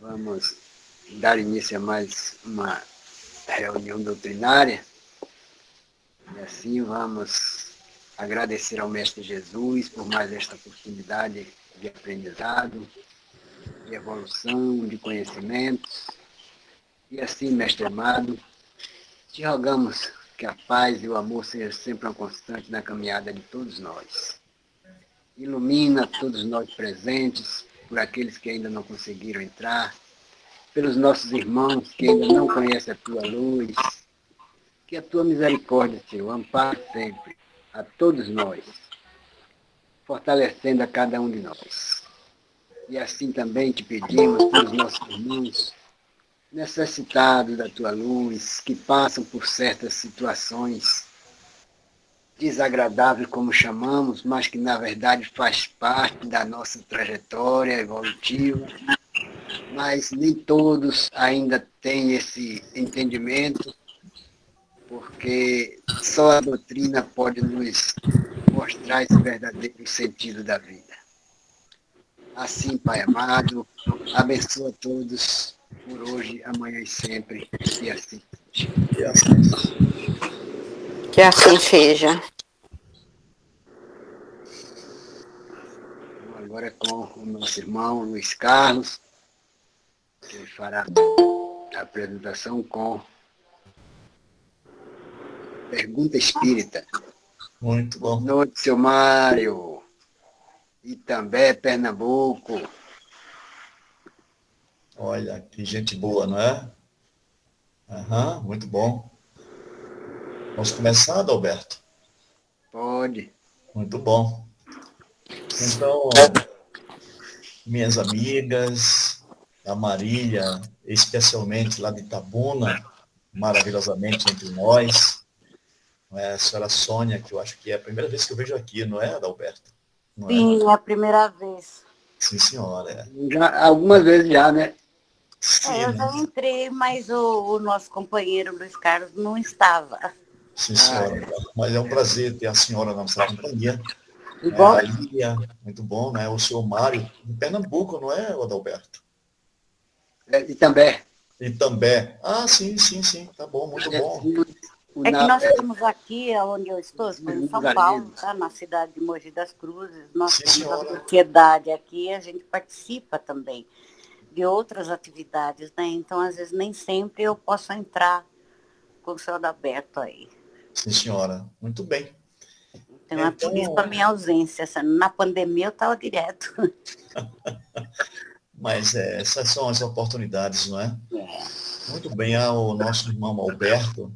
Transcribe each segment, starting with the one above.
Vamos dar início a mais uma reunião doutrinária e assim vamos agradecer ao Mestre Jesus por mais esta oportunidade de aprendizado, de evolução, de conhecimentos. E assim, Mestre amado, te rogamos que a paz e o amor sejam sempre uma constante na caminhada de todos nós. Ilumina todos nós presentes, por aqueles que ainda não conseguiram entrar, pelos nossos irmãos que ainda não conhecem a tua luz, que a tua misericórdia, Senhor, ampare sempre a todos nós, fortalecendo a cada um de nós. E assim também te pedimos pelos nossos irmãos necessitados da tua luz, que passam por certas situações desagradáveis, como chamamos, mas que na verdade faz parte da nossa trajetória evolutiva, mas nem todos ainda têm esse entendimento, porque só a doutrina pode nos mostrar esse verdadeiro sentido da vida. Assim, Pai amado, abençoa todos por hoje, amanhã e sempre, e assim seja. Que assim seja. Agora com o nosso irmão Luiz Carlos, que fará a apresentação com Pergunta Espírita. Muito bom. Boa noite, seu Mário. Itambé, Pernambuco. Olha, que gente boa, não é? Muito bom. Vamos começar, Adalberto? Pode. Muito bom. Então, minhas amigas, a Marília, especialmente lá de Itabuna, maravilhosamente entre nós, não é? A senhora Sônia, que eu acho que é a primeira vez que eu vejo aqui, não é, Adalberto? Não é? Sim, é a primeira vez. Sim, senhora. É. Já, algumas vezes já, né? Sim, Eu já entrei, mas o nosso companheiro Luiz Carlos não estava. sim, senhora. Mas é um prazer ter a senhora na nossa companhia. Igual. A Lília, muito bom, né? O senhor Mário, de Pernambuco, não é, Adalberto? Itambé. Itambé. Ah, sim, tá bom, muito bom. É que nós temos aqui, onde eu estou em São Paulo, tá? Na cidade de Mogi das Cruzes, nós temos a sociedade aqui, a gente participa também de outras atividades, né? Então, às vezes, nem sempre eu posso entrar com o céu aberto aí. Sim, senhora. Muito bem. Então, é por isso a minha ausência. Na pandemia, eu estava direto. Mas essas são as oportunidades, não é? Muito bem, ao nosso irmão Alberto,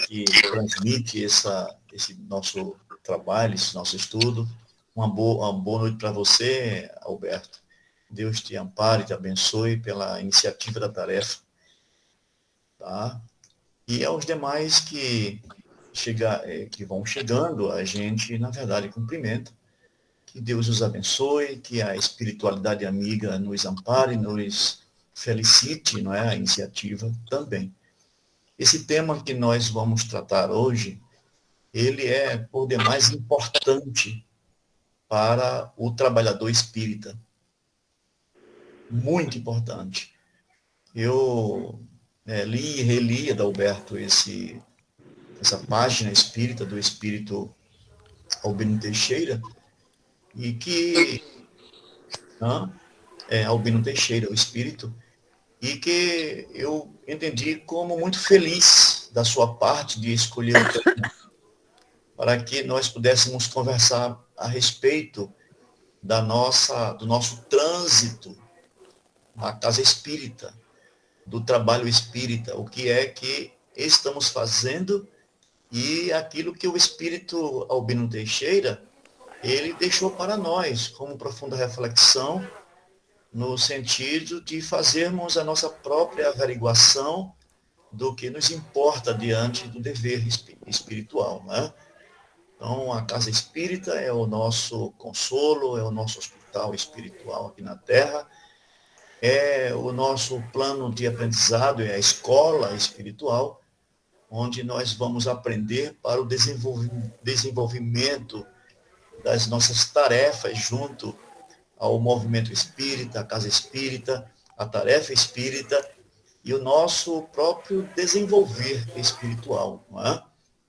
que transmite esse nosso trabalho, esse nosso estudo. Uma boa noite para você, Alberto. Deus te ampare, te abençoe pela iniciativa da tarefa. Tá? E aos demais que vão chegando, a gente, na verdade, cumprimenta. Que Deus os abençoe, que a espiritualidade amiga nos ampare, nos felicite, não é? A iniciativa também. Esse tema que nós vamos tratar hoje, ele é, por demais, importante para o trabalhador espírita. Muito importante. Eu li e reli, Adalberto, essa página espírita do espírito Albino Teixeira, e que Albino Teixeira, o espírito, e que eu entendi como muito feliz da sua parte de escolher um tema para que nós pudéssemos conversar a respeito do nosso trânsito na casa espírita, do trabalho espírita, o que é que estamos fazendo e aquilo que o espírito Albino Teixeira ele deixou para nós como profunda reflexão no sentido de fazermos a nossa própria averiguação do que nos importa diante do dever espiritual, né? Então, a casa espírita é o nosso consolo, é o nosso hospital espiritual aqui na Terra, é o nosso plano de aprendizado, é a escola espiritual, onde nós vamos aprender para o desenvolvimento das nossas tarefas junto ao movimento espírita, à casa espírita, a tarefa espírita e o nosso próprio desenvolver espiritual, não é?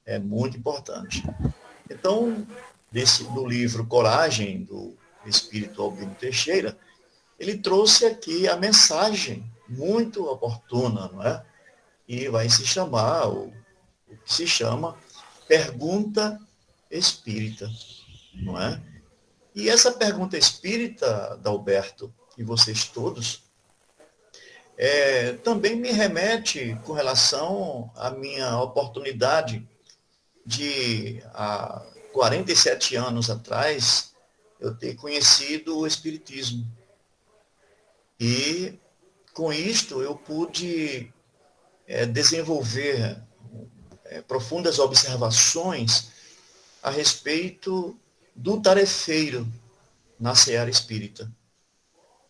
É muito importante. Então, do livro Coragem, do Espírito Albino Teixeira, ele trouxe aqui a mensagem muito oportuna, não é? E vai se chamar, o que se chama, Pergunta Espírita, não é? E essa pergunta espírita, Dalberto, e vocês todos, também me remete com relação à minha oportunidade de, há 47 anos atrás, eu ter conhecido o Espiritismo. E, com isto, eu pude desenvolver profundas observações a respeito do tarefeiro na seara espírita.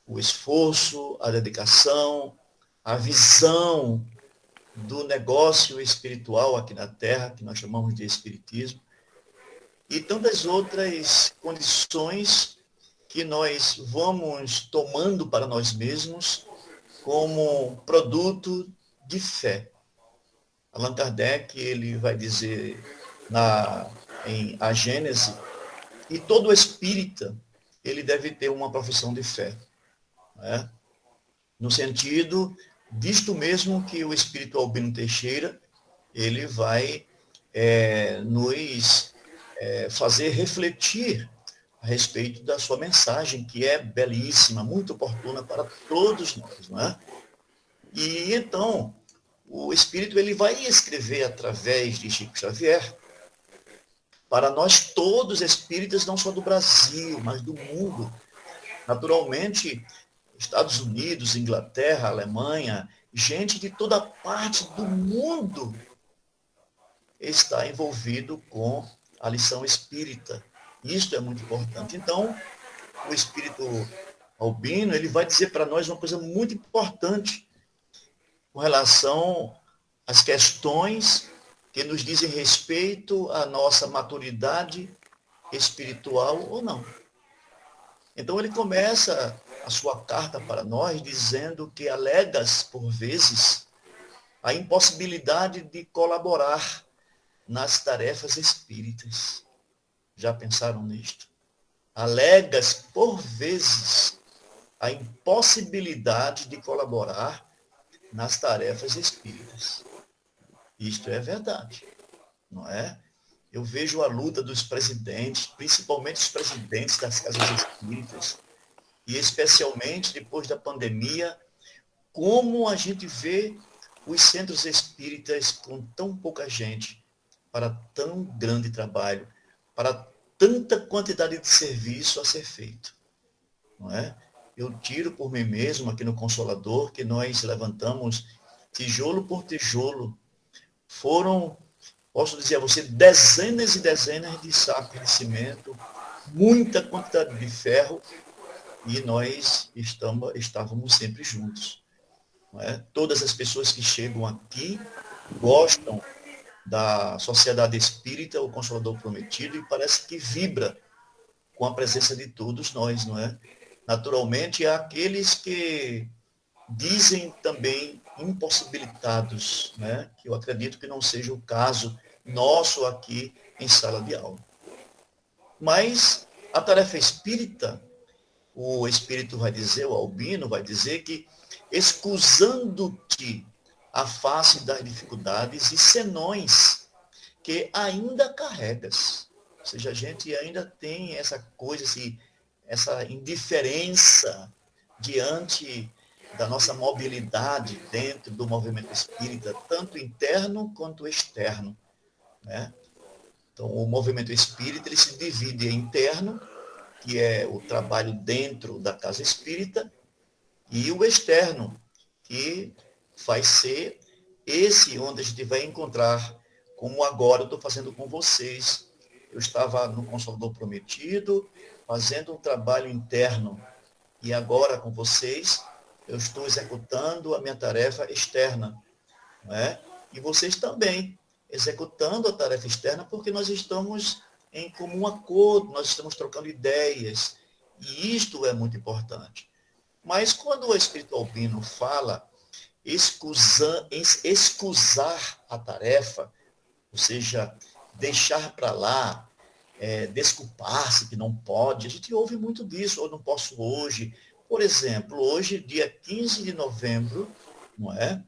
O esforço, a dedicação, a visão do negócio espiritual aqui na Terra, que nós chamamos de Espiritismo, e tantas outras condições que nós vamos tomando para nós mesmos como produto de fé. Allan Kardec, ele vai dizer em A Gênese, e todo espírita, ele deve ter uma profissão de fé. Né? No sentido disto mesmo que o Espírito Albino Teixeira, ele vai nos fazer refletir a respeito da sua mensagem, que é belíssima, muito oportuna para todos nós. Não é? E então, o Espírito ele vai escrever através de Chico Xavier para nós todos espíritas, não só do Brasil, mas do mundo. Naturalmente, Estados Unidos, Inglaterra, Alemanha, gente de toda parte do mundo está envolvido com a lição espírita. Isto é muito importante. Então, o Espírito Albino, ele vai dizer para nós uma coisa muito importante com relação às questões que nos dizem respeito à nossa maturidade espiritual ou não. Então, ele começa a sua carta para nós dizendo que alegas, por vezes, a impossibilidade de colaborar nas tarefas espíritas. Já pensaram nisto? Alegas, por vezes, a impossibilidade de colaborar nas tarefas espíritas. Isto é verdade, não é? Eu vejo a luta dos presidentes, principalmente os presidentes das casas espíritas, e especialmente depois da pandemia, como a gente vê os centros espíritas com tão pouca gente, para tão grande trabalho, para tanta quantidade de serviço a ser feito. Não é? Eu tiro por mim mesmo aqui no Consolador que nós levantamos tijolo por tijolo. Foram, posso dizer a você, dezenas e dezenas de sacos de cimento, muita quantidade de ferro, e nós estávamos sempre juntos. Não é? Todas as pessoas que chegam aqui gostam da Sociedade Espírita, o Consolador Prometido, e parece que vibra com a presença de todos nós, não é? Naturalmente, há aqueles que dizem também impossibilitados, né? Que eu acredito que não seja o caso nosso aqui em sala de aula. Mas a tarefa espírita, o Espírito vai dizer, o Albino vai dizer que, escusando-te a face das dificuldades e senões que ainda carregas. Ou seja, a gente ainda tem essa coisa, essa indiferença diante da nossa mobilidade dentro do movimento espírita, tanto interno quanto externo. Né? Então, o movimento espírita ele se divide em interno, que é o trabalho dentro da casa espírita, e o externo, que vai ser esse onde a gente vai encontrar, como agora eu estou fazendo com vocês. Eu estava no Consolador Prometido, fazendo um trabalho interno, e agora com vocês, eu estou executando a minha tarefa externa. Não é? E vocês também, executando a tarefa externa, porque nós estamos em comum acordo, nós estamos trocando ideias, e isto é muito importante. Mas quando o Espírito Albino fala excusar a tarefa, ou seja, deixar para lá, desculpar-se que não pode, a gente ouve muito disso, ou não posso hoje. Por exemplo, hoje, dia 15 de novembro, não é?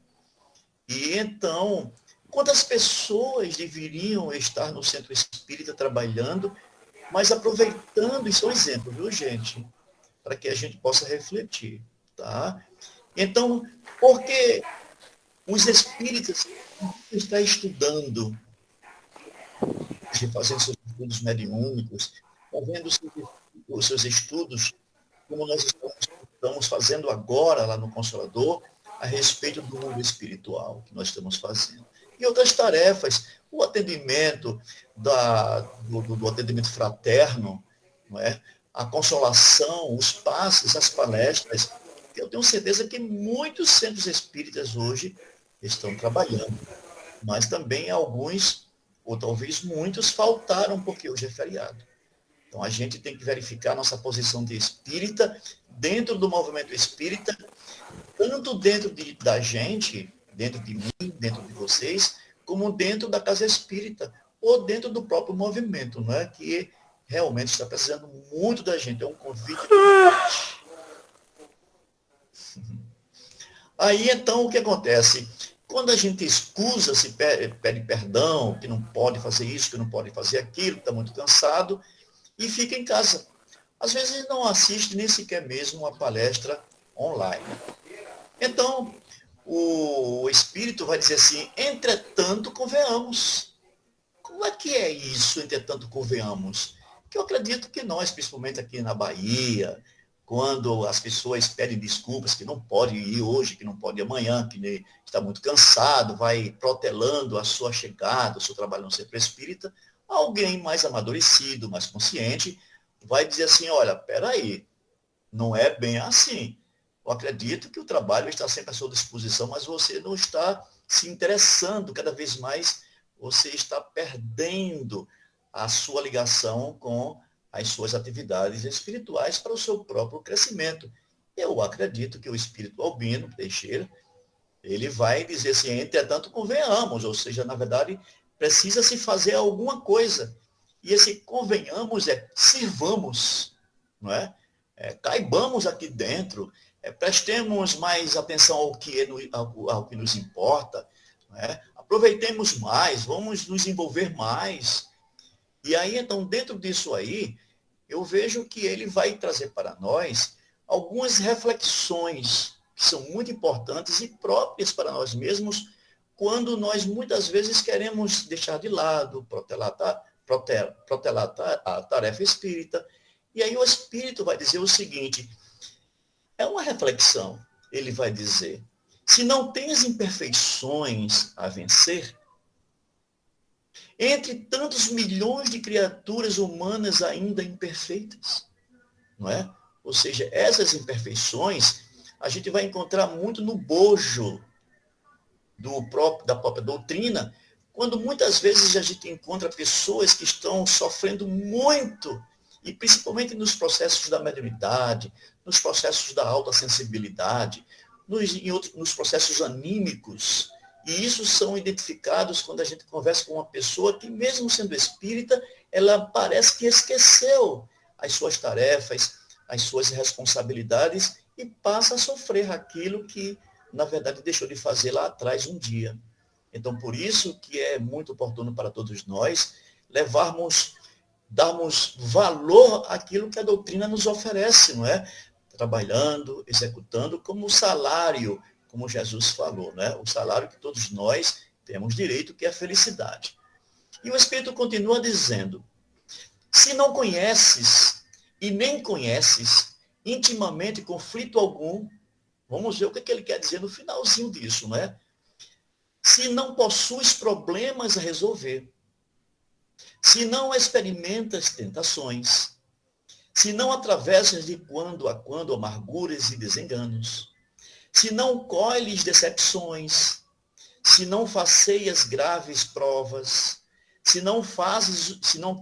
E então, quantas pessoas deveriam estar no centro espírita trabalhando, mas aproveitando, isso é um exemplo, viu, gente? Para que a gente possa refletir, tá? Então, porque os espíritas estão estudando, fazendo seus estudos mediúnicos, fazendo os seus estudos, como nós estamos fazendo agora lá no Consolador, a respeito do mundo espiritual que nós estamos fazendo. E outras tarefas, o atendimento do atendimento fraterno, não é? A consolação, os passes, as palestras. Eu tenho certeza que muitos centros espíritas hoje estão trabalhando, mas também alguns, ou talvez muitos, faltaram porque hoje é feriado. Então, a gente tem que verificar nossa posição de espírita dentro do movimento espírita, tanto dentro da gente, dentro de mim, dentro de vocês, como dentro da casa espírita, ou dentro do próprio movimento, não é? Que realmente está precisando muito da gente. É um convite. Aí, então, o que acontece? Quando a gente excusa, se pede perdão, que não pode fazer isso, que não pode fazer aquilo, que está muito cansado, e fica em casa. Às vezes não assiste nem sequer mesmo uma palestra online. Então, o Espírito vai dizer assim, entretanto, convenhamos. Como é que é isso, entretanto, convenhamos? Que eu acredito que nós, principalmente aqui na Bahia, quando as pessoas pedem desculpas, que não pode ir hoje, que não pode ir amanhã, que está muito cansado, vai protelando a sua chegada, o seu trabalho no centro espírita, alguém mais amadurecido, mais consciente, vai dizer assim, olha, peraí, não é bem assim. Eu acredito que o trabalho está sempre à sua disposição, mas você não está se interessando cada vez mais, você está perdendo a sua ligação com as suas atividades espirituais para o seu próprio crescimento. Eu acredito que o espírito Albino Teixeira, ele vai dizer assim, entretanto, convenhamos, ou seja, na verdade, precisa se fazer alguma coisa. E esse convenhamos sirvamos, não é? Caibamos aqui dentro, prestemos mais atenção ao que nos importa, não é? Aproveitemos mais, vamos nos envolver mais. E aí, então, dentro disso aí, eu vejo que ele vai trazer para nós algumas reflexões que são muito importantes e próprias para nós mesmos, quando nós muitas vezes queremos deixar de lado, protelar a tarefa espírita. E aí o Espírito vai dizer o seguinte, é uma reflexão, ele vai dizer, se não tens imperfeições a vencer, entre tantos milhões de criaturas humanas ainda imperfeitas, não é? Ou seja, essas imperfeições a gente vai encontrar muito no bojo da própria doutrina, quando muitas vezes a gente encontra pessoas que estão sofrendo muito, e principalmente nos processos da mediunidade, nos processos da alta sensibilidade, nos processos anímicos. E isso são identificados quando a gente conversa com uma pessoa que, mesmo sendo espírita, ela parece que esqueceu as suas tarefas, as suas responsabilidades e passa a sofrer aquilo que, na verdade, deixou de fazer lá atrás um dia. Então, por isso que é muito oportuno para todos nós darmos valor àquilo que a doutrina nos oferece, não é? Trabalhando, executando como salário, como Jesus falou, né? O salário que todos nós temos direito, que é a felicidade. E o Espírito continua dizendo, se não conheces e nem conheces intimamente conflito algum, vamos ver o que ele quer dizer no finalzinho disso, né? Se não possuis problemas a resolver, se não experimentas tentações, se não atravessas de quando a quando amarguras e desenganos, se não colhes decepções, se não faceias graves provas, se não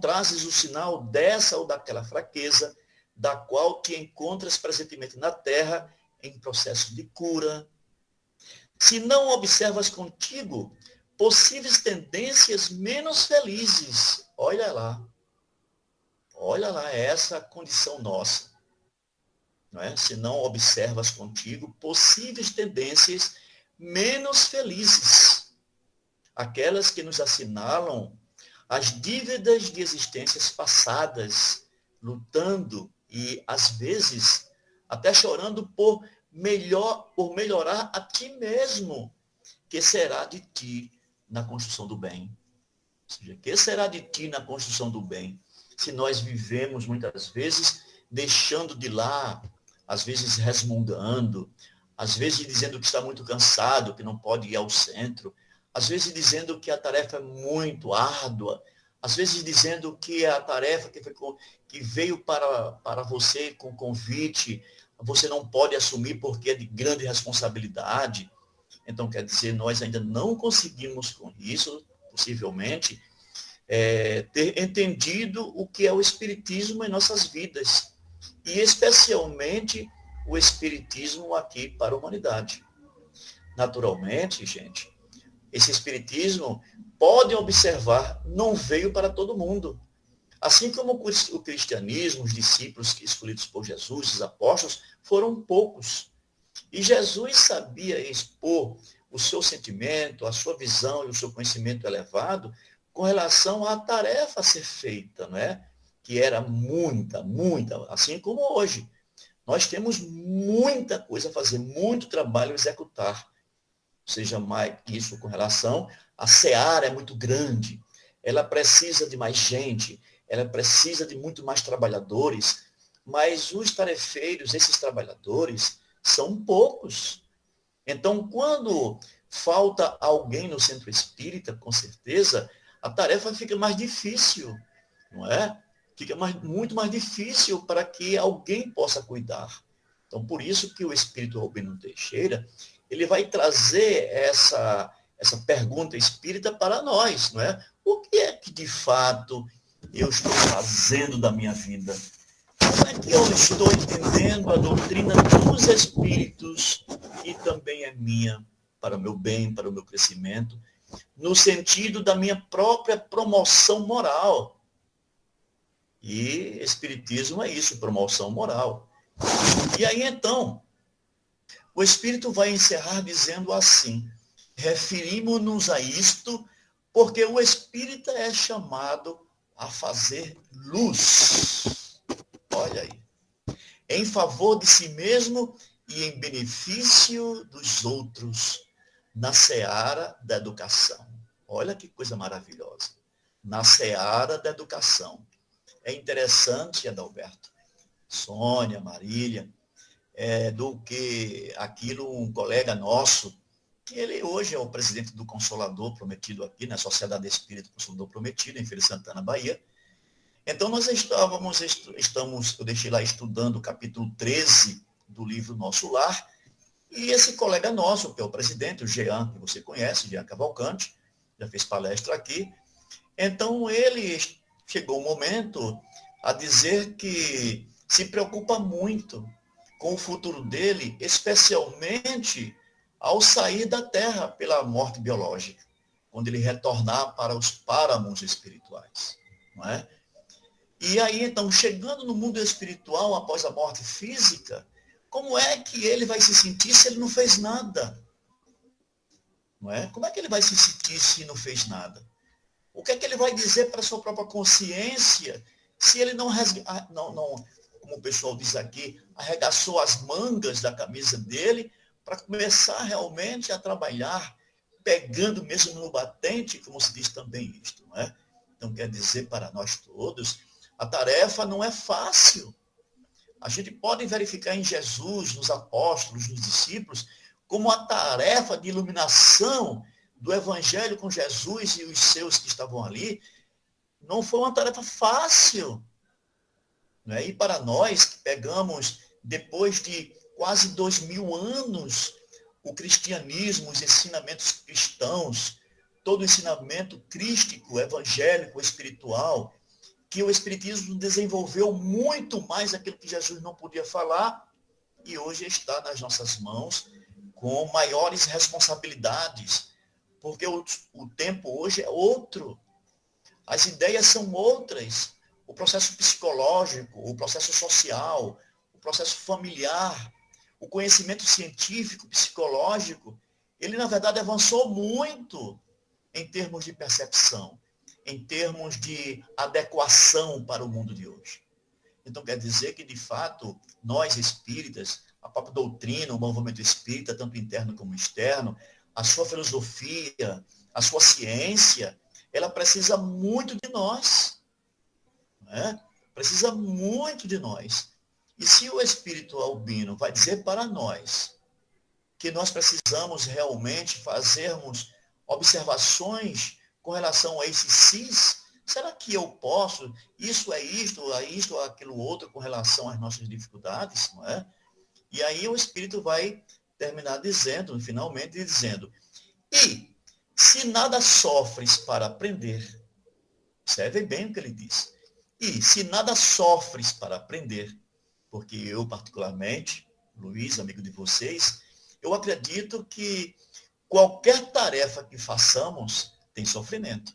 trazes o sinal dessa ou daquela fraqueza, da qual te encontras presentemente na terra, em processo de cura. Se não observas contigo possíveis tendências menos felizes, olha lá, é essa a condição nossa. Não é? Se não observas contigo possíveis tendências menos felizes, aquelas que nos assinalam as dívidas de existências passadas, lutando e, às vezes, até chorando por melhorar a ti mesmo, que será de ti na construção do bem. Ou seja, que será de ti na construção do bem? Se nós vivemos, muitas vezes, deixando de lá, às vezes resmungando, às vezes dizendo que está muito cansado, que não pode ir ao centro, às vezes dizendo que a tarefa é muito árdua, às vezes dizendo que a tarefa que veio para você com convite, você não pode assumir porque é de grande responsabilidade. Então, quer dizer, nós ainda não conseguimos com isso, possivelmente, ter entendido o que é o Espiritismo em nossas vidas. E, especialmente, o Espiritismo aqui para a humanidade. Naturalmente, gente, esse Espiritismo, podem observar, não veio para todo mundo. Assim como o cristianismo, os discípulos escolhidos por Jesus, os apóstolos, foram poucos. E Jesus sabia expor o seu sentimento, a sua visão e o seu conhecimento elevado com relação à tarefa a ser feita, não é? Que era muita, assim como hoje. Nós temos muita coisa a fazer, muito trabalho a executar. Seja mais isso com relação, a seara é muito grande, ela precisa de mais gente, ela precisa de muito mais trabalhadores, mas os tarefeiros, esses trabalhadores, são poucos. Então, quando falta alguém no centro espírita, com certeza, a tarefa fica mais difícil, não é? Fica muito mais difícil para que alguém possa cuidar. Então, por isso que o espírito Robino Teixeira, ele vai trazer essa pergunta espírita para nós, não é? O que é que, de fato, eu estou fazendo da minha vida? Como é que eu estou entendendo a doutrina dos espíritos, que também é minha, para o meu bem, para o meu crescimento, no sentido da minha própria promoção moral? E espiritismo é isso, promoção moral. E aí, então, o Espírito vai encerrar dizendo assim: referimos-nos a isto porque o Espírita é chamado a fazer luz. Olha aí. Em favor de si mesmo e em benefício dos outros, na seara da educação. Olha que coisa maravilhosa. Na seara da educação. É interessante, Adalberto, Sônia, Marília, do que aquilo um colega nosso, que ele hoje é o presidente do Consolador Prometido aqui, na Sociedade Espírita Consolador Prometido, em Feira de Santana, Bahia. Então, nós eu deixei lá estudando o capítulo 13 do livro Nosso Lar, e esse colega nosso, que é o presidente, o Jean, que você conhece, Jean Cavalcante, já fez palestra aqui. Então, ele chegou um momento a dizer que se preocupa muito com o futuro dele, especialmente ao sair da Terra pela morte biológica, quando ele retornar para os páramos espirituais, não é? E aí, então, chegando no mundo espiritual após a morte física, como é que ele vai se sentir se ele não fez nada? Não é? Como é que ele vai se sentir se não fez nada? O que é que ele vai dizer para a sua própria consciência se ele não, como o pessoal diz aqui, arregaçou as mangas da camisa dele para começar realmente a trabalhar, pegando mesmo no batente, como se diz também isto, não é? Então, quer dizer para nós todos, a tarefa não é fácil. A gente pode verificar em Jesus, nos apóstolos, nos discípulos, como a tarefa de iluminação do evangelho com Jesus e os seus que estavam ali, não foi uma tarefa fácil. Né? E para nós, que pegamos, depois de quase 2000 anos, o cristianismo, os ensinamentos cristãos, todo o ensinamento crístico, evangélico, espiritual, que o espiritismo desenvolveu muito mais aquilo que Jesus não podia falar, e hoje está nas nossas mãos com maiores responsabilidades, porque o tempo hoje é outro, as ideias são outras, o processo psicológico, o processo social, o processo familiar, o conhecimento científico, psicológico, ele, na verdade, avançou muito em termos de percepção, em termos de adequação para o mundo de hoje. Então, quer dizer que, de fato, nós espíritas, a própria doutrina, o movimento espírita, tanto interno como externo, a sua filosofia, a sua ciência, ela precisa muito de nós. Né? Precisa muito de nós. E se o espírito albino vai dizer para nós que nós precisamos realmente fazermos observações com relação a esse cis, será que eu posso? Isso é isto ou aquilo outro com relação às nossas dificuldades, não é? E aí o Espírito vai terminar dizendo, finalmente dizendo, e se nada sofres para aprender, observem bem o que ele diz, e se nada sofres para aprender, porque eu particularmente, Luiz, amigo de vocês, eu acredito que qualquer tarefa que façamos tem sofrimento.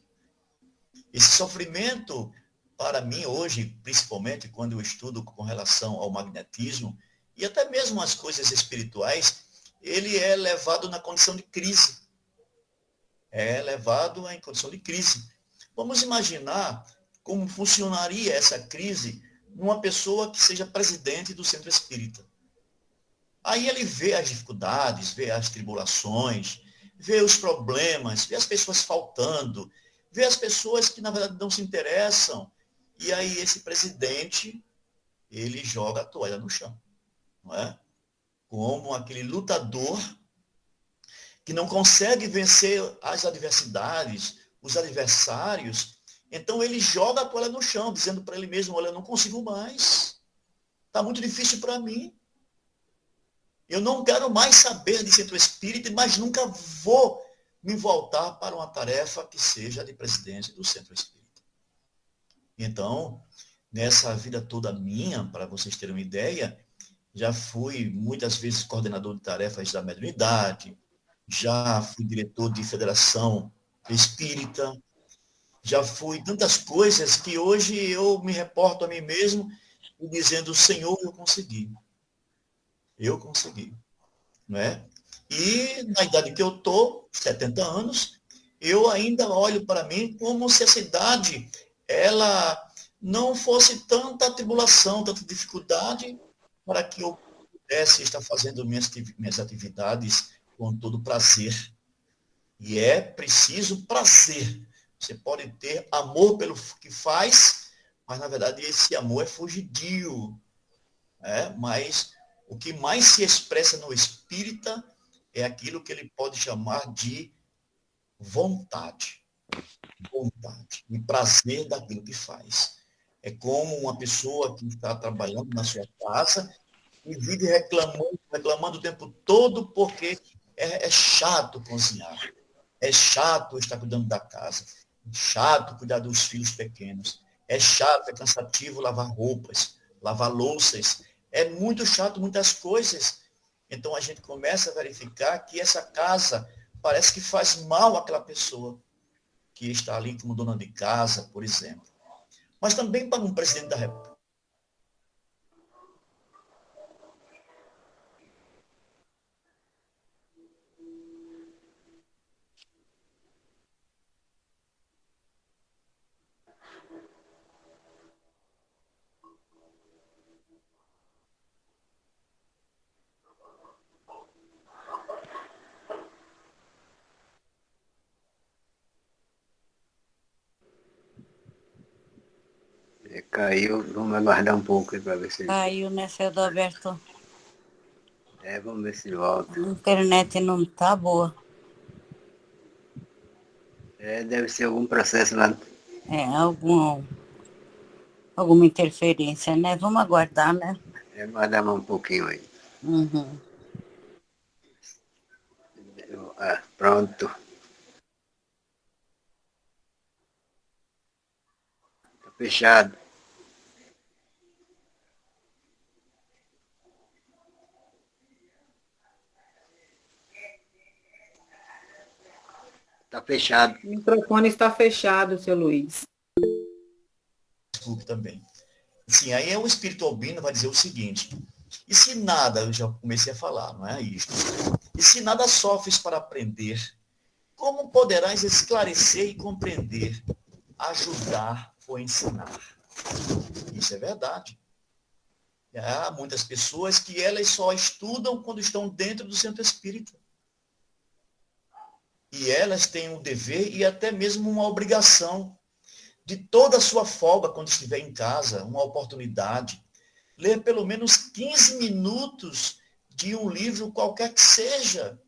Esse sofrimento, para mim, hoje, principalmente quando eu estudo com relação ao magnetismo, e até mesmo as coisas espirituais, ele é levado na condição de crise. É levado em condição de crise. Vamos imaginar como funcionaria essa crise numa pessoa que seja presidente do centro espírita. Aí ele vê as dificuldades, vê as tribulações, vê os problemas, vê as pessoas faltando, vê as pessoas que, na verdade, não se interessam. E aí esse presidente, ele joga a toalha no chão. Não é? Como aquele lutador que não consegue vencer as adversidades, os adversários, então ele joga a toalha no chão, dizendo para ele mesmo, olha, eu não consigo mais. Está muito difícil para mim. Eu não quero mais saber de centro espírita, mas nunca vou me voltar para uma tarefa que seja de presidente do centro espírita. Então, nessa vida toda minha, para vocês terem uma ideia, já fui muitas vezes coordenador de tarefas da mediunidade, já fui diretor de federação espírita, já fui tantas coisas que hoje eu me reporto a mim mesmo e dizendo, Senhor, eu consegui. Eu consegui. Não é? E na idade que eu estou, 70 anos, eu ainda olho para mim como se essa idade ela não fosse tanta tribulação, tanta dificuldade, para que eu pudesse estar fazendo minhas atividades com todo prazer. E é preciso prazer. Você pode ter amor pelo que faz, mas na verdade esse amor é fugidio. Mas o que mais se expressa no espírita é aquilo que ele pode chamar de vontade. Vontade e prazer daquilo que faz. É como uma pessoa que está trabalhando na sua casa e vive reclamando o tempo todo porque é chato cozinhar, é chato estar cuidando da casa, é chato cuidar dos filhos pequenos, é chato, é cansativo lavar roupas, lavar louças, é muito chato muitas coisas. Então a gente começa a verificar que essa casa parece que faz mal àquela pessoa que está ali como dona de casa, por exemplo. Mas também para um presidente da República. Caiu, vamos aguardar um pouco para ver se ele... Caiu, né, seu Adalberto? Vamos ver se volta. A internet não tá boa. Deve ser algum processo lá. Alguma interferência, né? Vamos aguardar, né? Aguardar mais um pouquinho aí. Uhum. Pronto. Está fechado. fechado. O microfone está fechado, seu Luiz. Facebook também. Sim, aí o espírito albino vai dizer o seguinte: e se nada, eu já comecei a falar, não é isto? E se nada sofres para aprender, como poderás esclarecer e compreender, ajudar ou ensinar? Isso é verdade. Há muitas pessoas que elas só estudam quando estão dentro do centro espírita. E elas têm um dever e até mesmo uma obrigação de toda a sua folga quando estiver em casa, uma oportunidade, ler pelo menos 15 minutos de um livro qualquer que seja,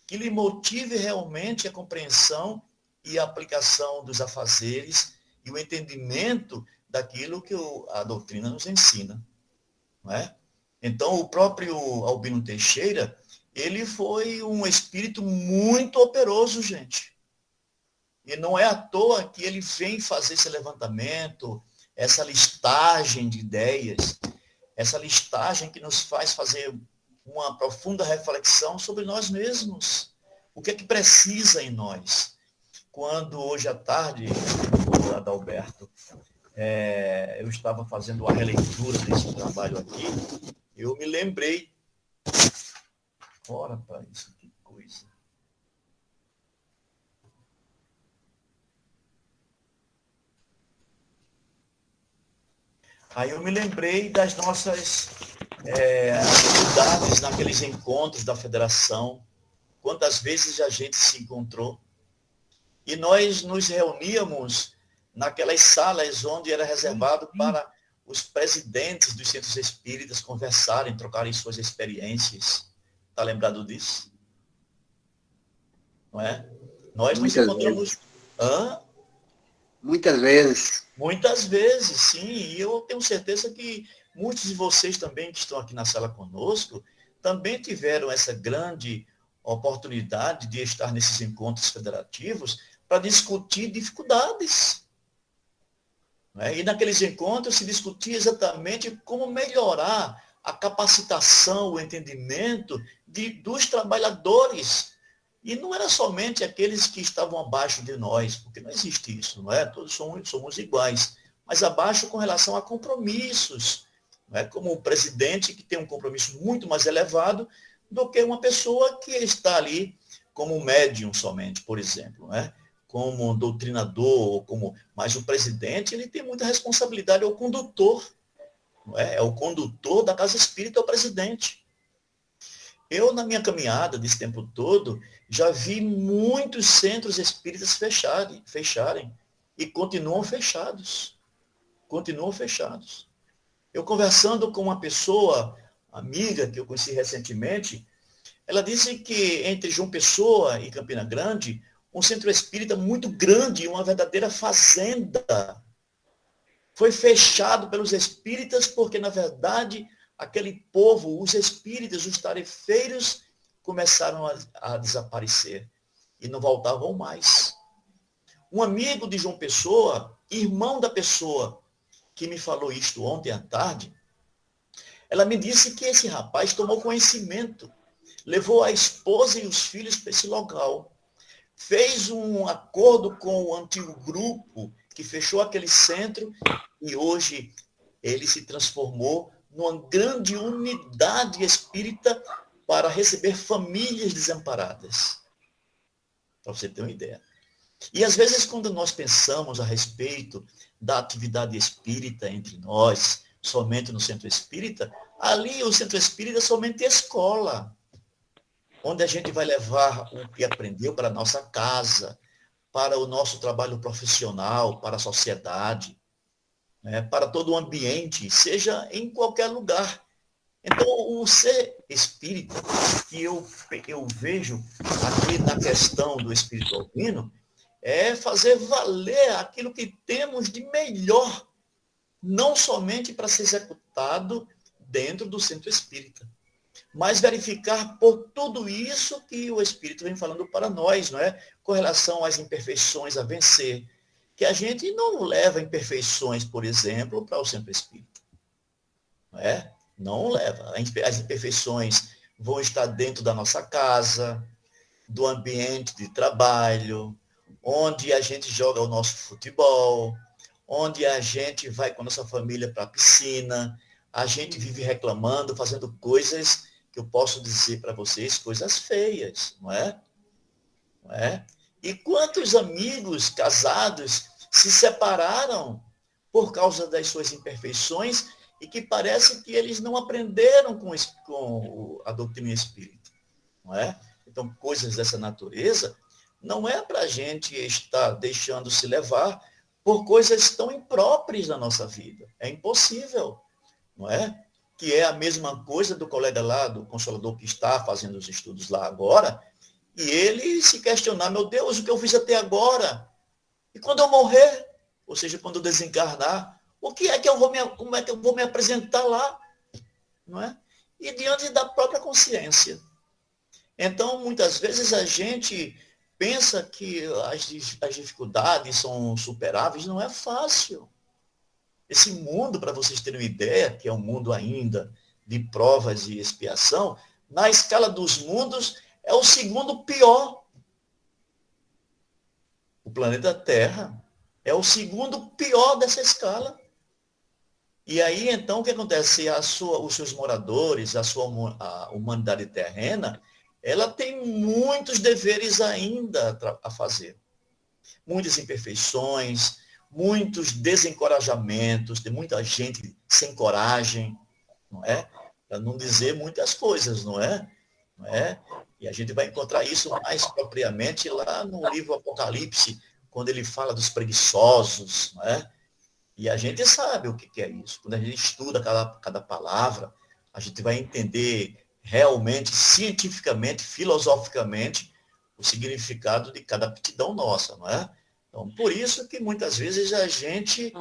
que lhe motive realmente a compreensão e a aplicação dos afazeres e o entendimento daquilo que a doutrina nos ensina. Não é? Então, o próprio Albino Teixeira, ele foi um espírito muito operoso, gente. E não é à toa que ele vem fazer esse levantamento, essa listagem de ideias, essa listagem que nos faz fazer uma profunda reflexão sobre nós mesmos. O que é que precisa em nós? Quando hoje à tarde, Adalberto, eu estava fazendo uma releitura desse trabalho aqui, eu me lembrei. Ora, para isso, que coisa. Aí eu me lembrei das nossas atividades naqueles encontros da federação, quantas vezes a gente se encontrou. E nós nos reuníamos naquelas salas onde era reservado para os presidentes dos centros espíritas conversarem, trocarem suas experiências. Está lembrado disso? Não é? Nós nos encontramos... Muitas vezes. Muitas vezes, sim. E eu tenho certeza que muitos de vocês também que estão aqui na sala conosco também tiveram essa grande oportunidade de estar nesses encontros federativos para discutir dificuldades. Né? E naqueles encontros se discutia exatamente como melhorar a capacitação, o entendimento dos trabalhadores. E não era somente aqueles que estavam abaixo de nós, porque não existe isso, não é? Todos somos iguais, mas abaixo com relação a compromissos, não é? Como o presidente, que tem um compromisso muito mais elevado do que uma pessoa que está ali como médium somente, por exemplo, não é? Como doutrinador, mas o presidente, ele tem muita responsabilidade, é o condutor, não é? É o condutor da casa espírita, é o presidente. Eu, na minha caminhada desse tempo todo, já vi muitos centros espíritas fecharem e continuam fechados. Continuam fechados. Eu conversando com uma pessoa, amiga, que eu conheci recentemente, ela disse que entre João Pessoa e Campina Grande, um centro espírita muito grande, uma verdadeira fazenda, foi fechado pelos espíritas porque, na verdade, aquele povo, os espíritas, os tarefeiros, começaram a desaparecer e não voltavam mais. Um amigo de João Pessoa, irmão da pessoa que me falou isto ontem à tarde, ela me disse que esse rapaz tomou conhecimento, levou a esposa e os filhos para esse local, fez um acordo com o antigo grupo que fechou aquele centro e hoje ele se transformou numa grande unidade espírita para receber famílias desamparadas. Para você ter uma ideia. E às vezes, quando nós pensamos a respeito da atividade espírita entre nós, somente no centro espírita, ali o centro espírita é somente escola, onde a gente vai levar o que aprendeu para a nossa casa, para o nosso trabalho profissional, para a sociedade, né, para todo o ambiente, seja em qualquer lugar. Então, o ser espírita, que eu vejo aqui na questão do espírito albino, é fazer valer aquilo que temos de melhor, não somente para ser executado dentro do centro espírita, mas verificar por tudo isso que o Espírito vem falando para nós, não é? Com relação às imperfeições a vencer, que a gente não leva imperfeições, por exemplo, para o centro espírita. Não é? Não leva. As imperfeições vão estar dentro da nossa casa, do ambiente de trabalho, onde a gente joga o nosso futebol, onde a gente vai com a nossa família para a piscina, a gente vive reclamando, fazendo coisas que eu posso dizer para vocês, coisas feias, não é? Não é? E quantos amigos casados se separaram por causa das suas imperfeições e que parece que eles não aprenderam com a doutrina espírita, não é? Então, coisas dessa natureza não é para a gente estar deixando se levar por coisas tão impróprias na nossa vida. É impossível, não é? Que é a mesma coisa do colega lá, do Consolador, que está fazendo os estudos lá agora, e ele se questionar, meu Deus, o que eu fiz até agora? E quando eu morrer, ou seja, quando eu desencarnar, como é que eu vou me apresentar lá? Não é? E diante da própria consciência. Então, muitas vezes a gente pensa que as dificuldades são superáveis, não é fácil. Esse mundo, para vocês terem uma ideia, que é um mundo ainda de provas e expiação, na escala dos mundos, é o segundo pior. O planeta Terra é o segundo pior dessa escala. E aí, então, o que acontece? Os seus moradores, a humanidade terrena, ela tem muitos deveres ainda a fazer. Muitas imperfeições, muitos desencorajamentos, tem muita gente sem coragem, não é? Para não dizer muitas coisas, não é? Não é? E a gente vai encontrar isso mais propriamente lá no livro Apocalipse, quando ele fala dos preguiçosos, não é? E a gente sabe o que é isso. Quando a gente estuda cada palavra, a gente vai entender realmente, cientificamente, filosoficamente, o significado de cada aptidão nossa, não é? Então, por isso que muitas vezes a gente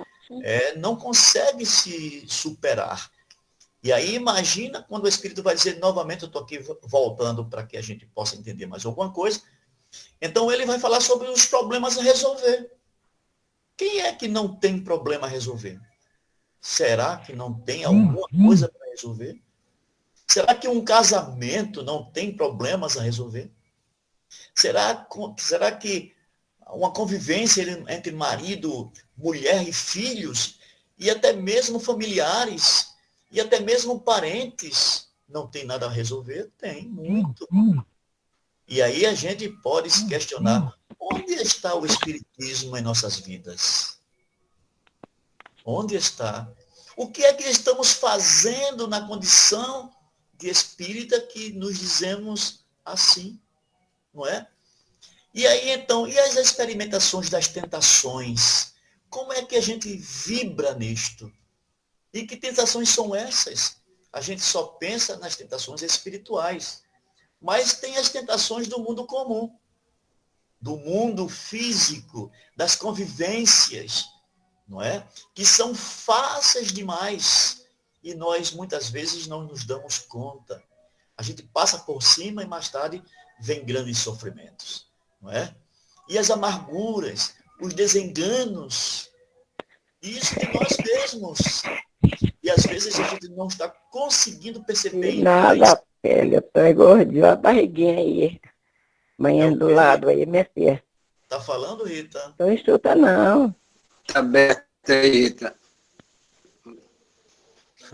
não consegue se superar. E aí imagina quando o Espírito vai dizer novamente, eu estou aqui voltando para que a gente possa entender mais alguma coisa, então ele vai falar sobre os problemas a resolver. Quem é que não tem problema a resolver? Será que não tem alguma coisa para resolver? Será que um casamento não tem problemas a resolver? Será que uma convivência entre marido, mulher e filhos, e até mesmo familiares, e até mesmo parentes, não tem nada a resolver? Tem, muito. E aí a gente pode se questionar, onde está o Espiritismo em nossas vidas? Onde está? O que é que estamos fazendo na condição de espírita que nos dizemos assim? Não é? E aí, então, e as experimentações das tentações? Como é que a gente vibra nisto? E que tentações são essas? A gente só pensa nas tentações espirituais. Mas tem as tentações do mundo comum, do mundo físico, das convivências, não é? Que são fáceis demais. E nós, muitas vezes, não nos damos conta. A gente passa por cima e mais tarde vem grandes sofrimentos. Não é? E as amarguras, os desenganos, isso de nós mesmos. E às vezes a gente não está conseguindo perceber isso. Nada, filha, eu tô gordinho, a barriguinha aí. Manhã do lado aí, minha filha. Tá falando, Rita? Não escuta, não. Tá aberto aí, Rita.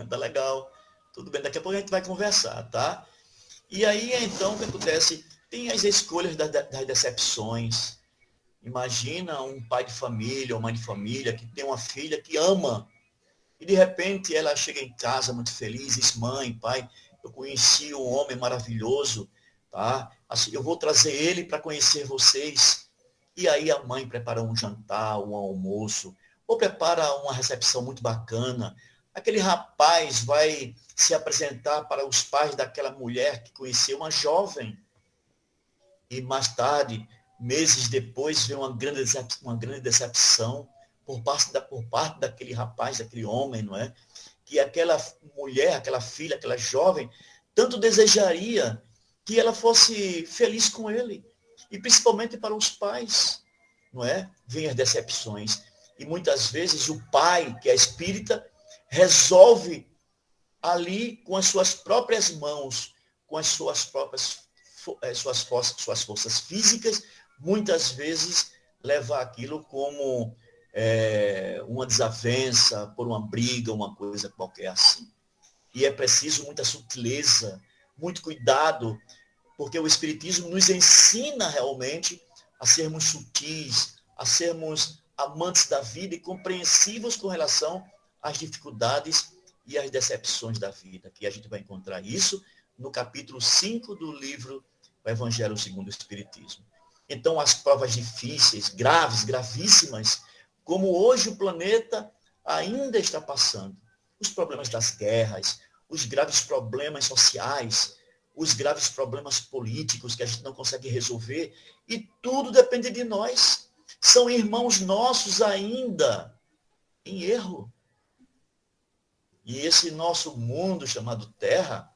Tá legal. Tudo bem, daqui a pouco a gente vai conversar, tá? E aí, então, o que acontece? Tem as escolhas das decepções. Imagina um pai de família, uma mãe de família que tem uma filha que ama. E, de repente, ela chega em casa muito feliz, diz, mãe, pai, eu conheci um homem maravilhoso, tá? Assim, eu vou trazer ele para conhecer vocês. E aí a mãe prepara um jantar, um almoço, ou prepara uma recepção muito bacana. Aquele rapaz vai se apresentar para os pais daquela mulher que conheceu, uma jovem. E mais tarde, meses depois, vem uma grande decepção por parte daquele rapaz, daquele homem, não é? Que aquela mulher, aquela filha, aquela jovem, tanto desejaria que ela fosse feliz com ele. E principalmente para os pais, não é? Vêm as decepções. E muitas vezes o pai, que é espírita, resolve ali com as suas próprias mãos, com as suas próprias suas forças físicas, muitas vezes levar aquilo como uma desavença, por uma briga, uma coisa qualquer assim. E é preciso muita sutileza, muito cuidado, porque o Espiritismo nos ensina realmente a sermos sutis, a sermos amantes da vida e compreensivos com relação às dificuldades e às decepções da vida, que a gente vai encontrar isso no capítulo 5 do livro O Evangelho segundo o Espiritismo. Então, as provas difíceis, graves, gravíssimas, como hoje o planeta ainda está passando, os problemas das guerras, os graves problemas sociais, os graves problemas políticos que a gente não consegue resolver, e tudo depende de nós. São irmãos nossos ainda em erro. E esse nosso mundo chamado Terra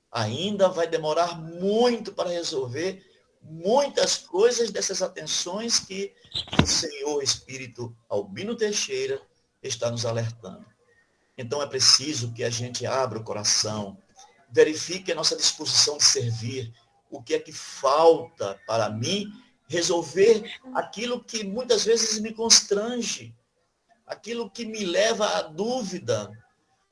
ainda vai demorar muito para resolver muitas coisas dessas atenções que o Senhor Espírito Albino Teixeira está nos alertando. Então é preciso que a gente abra o coração, verifique a nossa disposição de servir, o que é que falta para mim resolver aquilo que muitas vezes me constrange, aquilo que me leva à dúvida,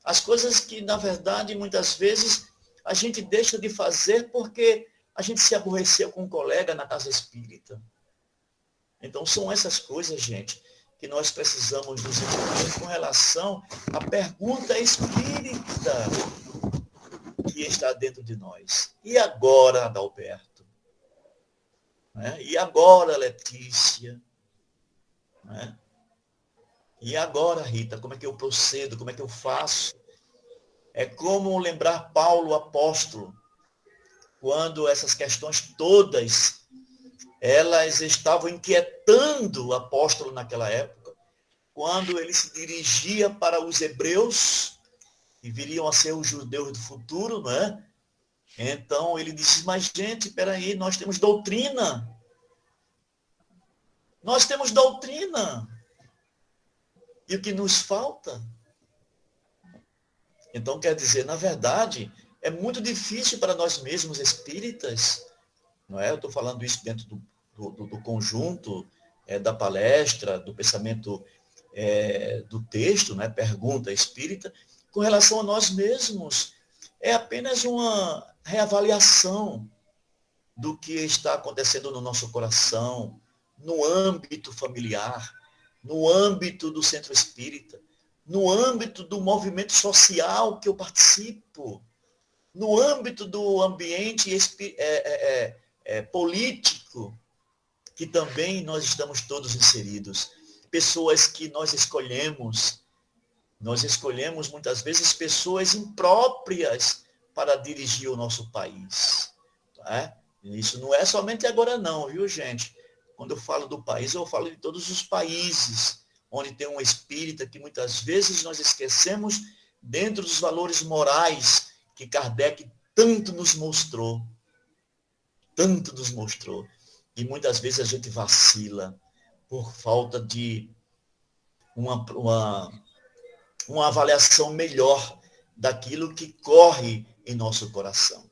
as coisas que, na verdade, muitas vezes a gente deixa de fazer porque a gente se aborreceu com um colega na casa espírita. Então, são essas coisas, gente, que nós precisamos nos entender com relação à pergunta espírita que está dentro de nós. E agora, Adalberto? Né? E agora, Letícia? Né? E agora, Rita, como é que eu procedo? Como é que eu faço? É como lembrar Paulo, apóstolo, quando essas questões todas, elas estavam inquietando o apóstolo naquela época, quando ele se dirigia para os hebreus, que viriam a ser os judeus do futuro, não é? Então ele disse, mas gente, peraí, nós temos doutrina. Nós temos doutrina. E o que nos falta? Então, quer dizer, na verdade, é muito difícil para nós mesmos espíritas, não é? Eu estou falando isso dentro do conjunto da palestra, do pensamento do texto, né? Pergunta espírita, com relação a nós mesmos. É apenas uma reavaliação do que está acontecendo no nosso coração, no âmbito familiar, no âmbito do centro espírita, no âmbito do movimento social que eu participo, no âmbito do ambiente político, que também nós estamos todos inseridos. Pessoas que nós escolhemos muitas vezes pessoas impróprias para dirigir o nosso país. Tá? Isso não é somente agora não, viu, gente? Quando eu falo do país, eu falo de todos os países onde tem um espírita que muitas vezes nós esquecemos dentro dos valores morais que Kardec tanto nos mostrou. Tanto nos mostrou. E muitas vezes a gente vacila por falta de uma avaliação melhor daquilo que corre em nosso coração.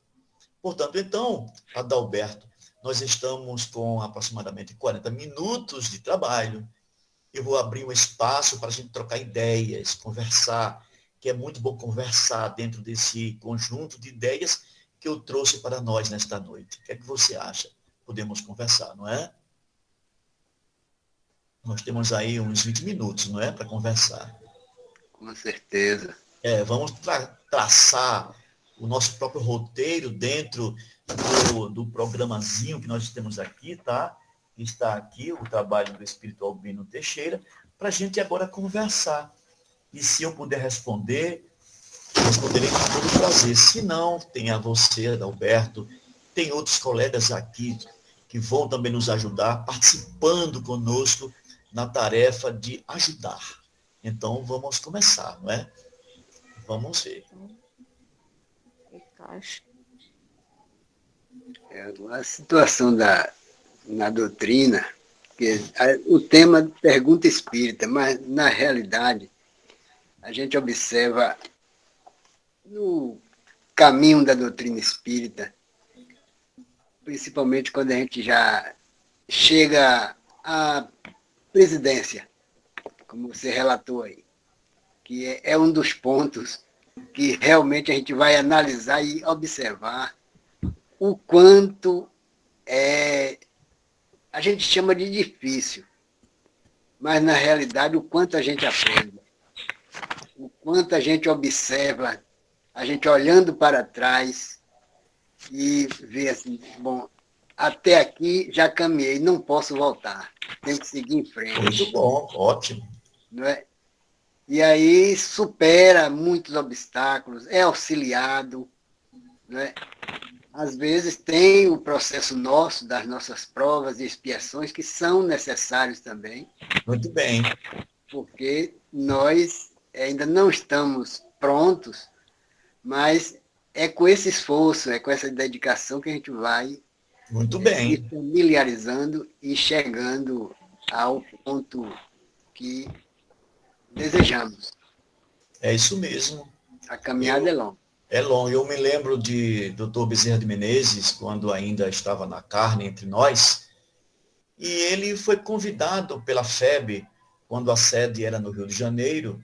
Portanto, então, Adalberto, nós estamos com aproximadamente 40 minutos de trabalho. Eu vou abrir um espaço para a gente trocar ideias, conversar, que é muito bom conversar dentro desse conjunto de ideias que eu trouxe para nós nesta noite. O que é que você acha? Podemos conversar, não é? Nós temos aí uns 20 minutos, não é? Para conversar. Com certeza. Vamos traçar o nosso próprio roteiro dentro do programazinho que nós temos aqui, tá? Está aqui o trabalho do Espírito Albino Teixeira, para a gente agora conversar. E se eu puder responder, responderei com todo prazer. Se não, tem a você, Adalberto, tem outros colegas aqui que vão também nos ajudar, participando conosco na tarefa de ajudar. Então, vamos começar, não é? Vamos ver. A situação na doutrina, o tema pergunta espírita, mas na realidade a gente observa no caminho da doutrina espírita, principalmente quando a gente já chega a presidência, como você relatou aí, que é um dos pontos que realmente a gente vai analisar e observar o quanto a gente chama de difícil, mas na realidade o quanto a gente aprende, o quanto a gente observa, a gente olhando para trás e vê assim, bom, até aqui já caminhei, não posso voltar, tenho que seguir em frente. Muito bom, ótimo. Não é? E aí supera muitos obstáculos, é auxiliado, né? Às vezes tem o processo nosso, das nossas provas e expiações, que são necessários também, Muito bem. porque nós ainda não estamos prontos, mas é com esse esforço, é com essa dedicação que a gente vai Muito se bem. familiarizando e chegando ao ponto que desejamos. É isso mesmo. A caminhada é longa. É longo. Eu me lembro de Dr. Bezerra de Menezes, quando ainda estava na carne entre nós, e ele foi convidado pela FEB, quando a sede era no Rio de Janeiro,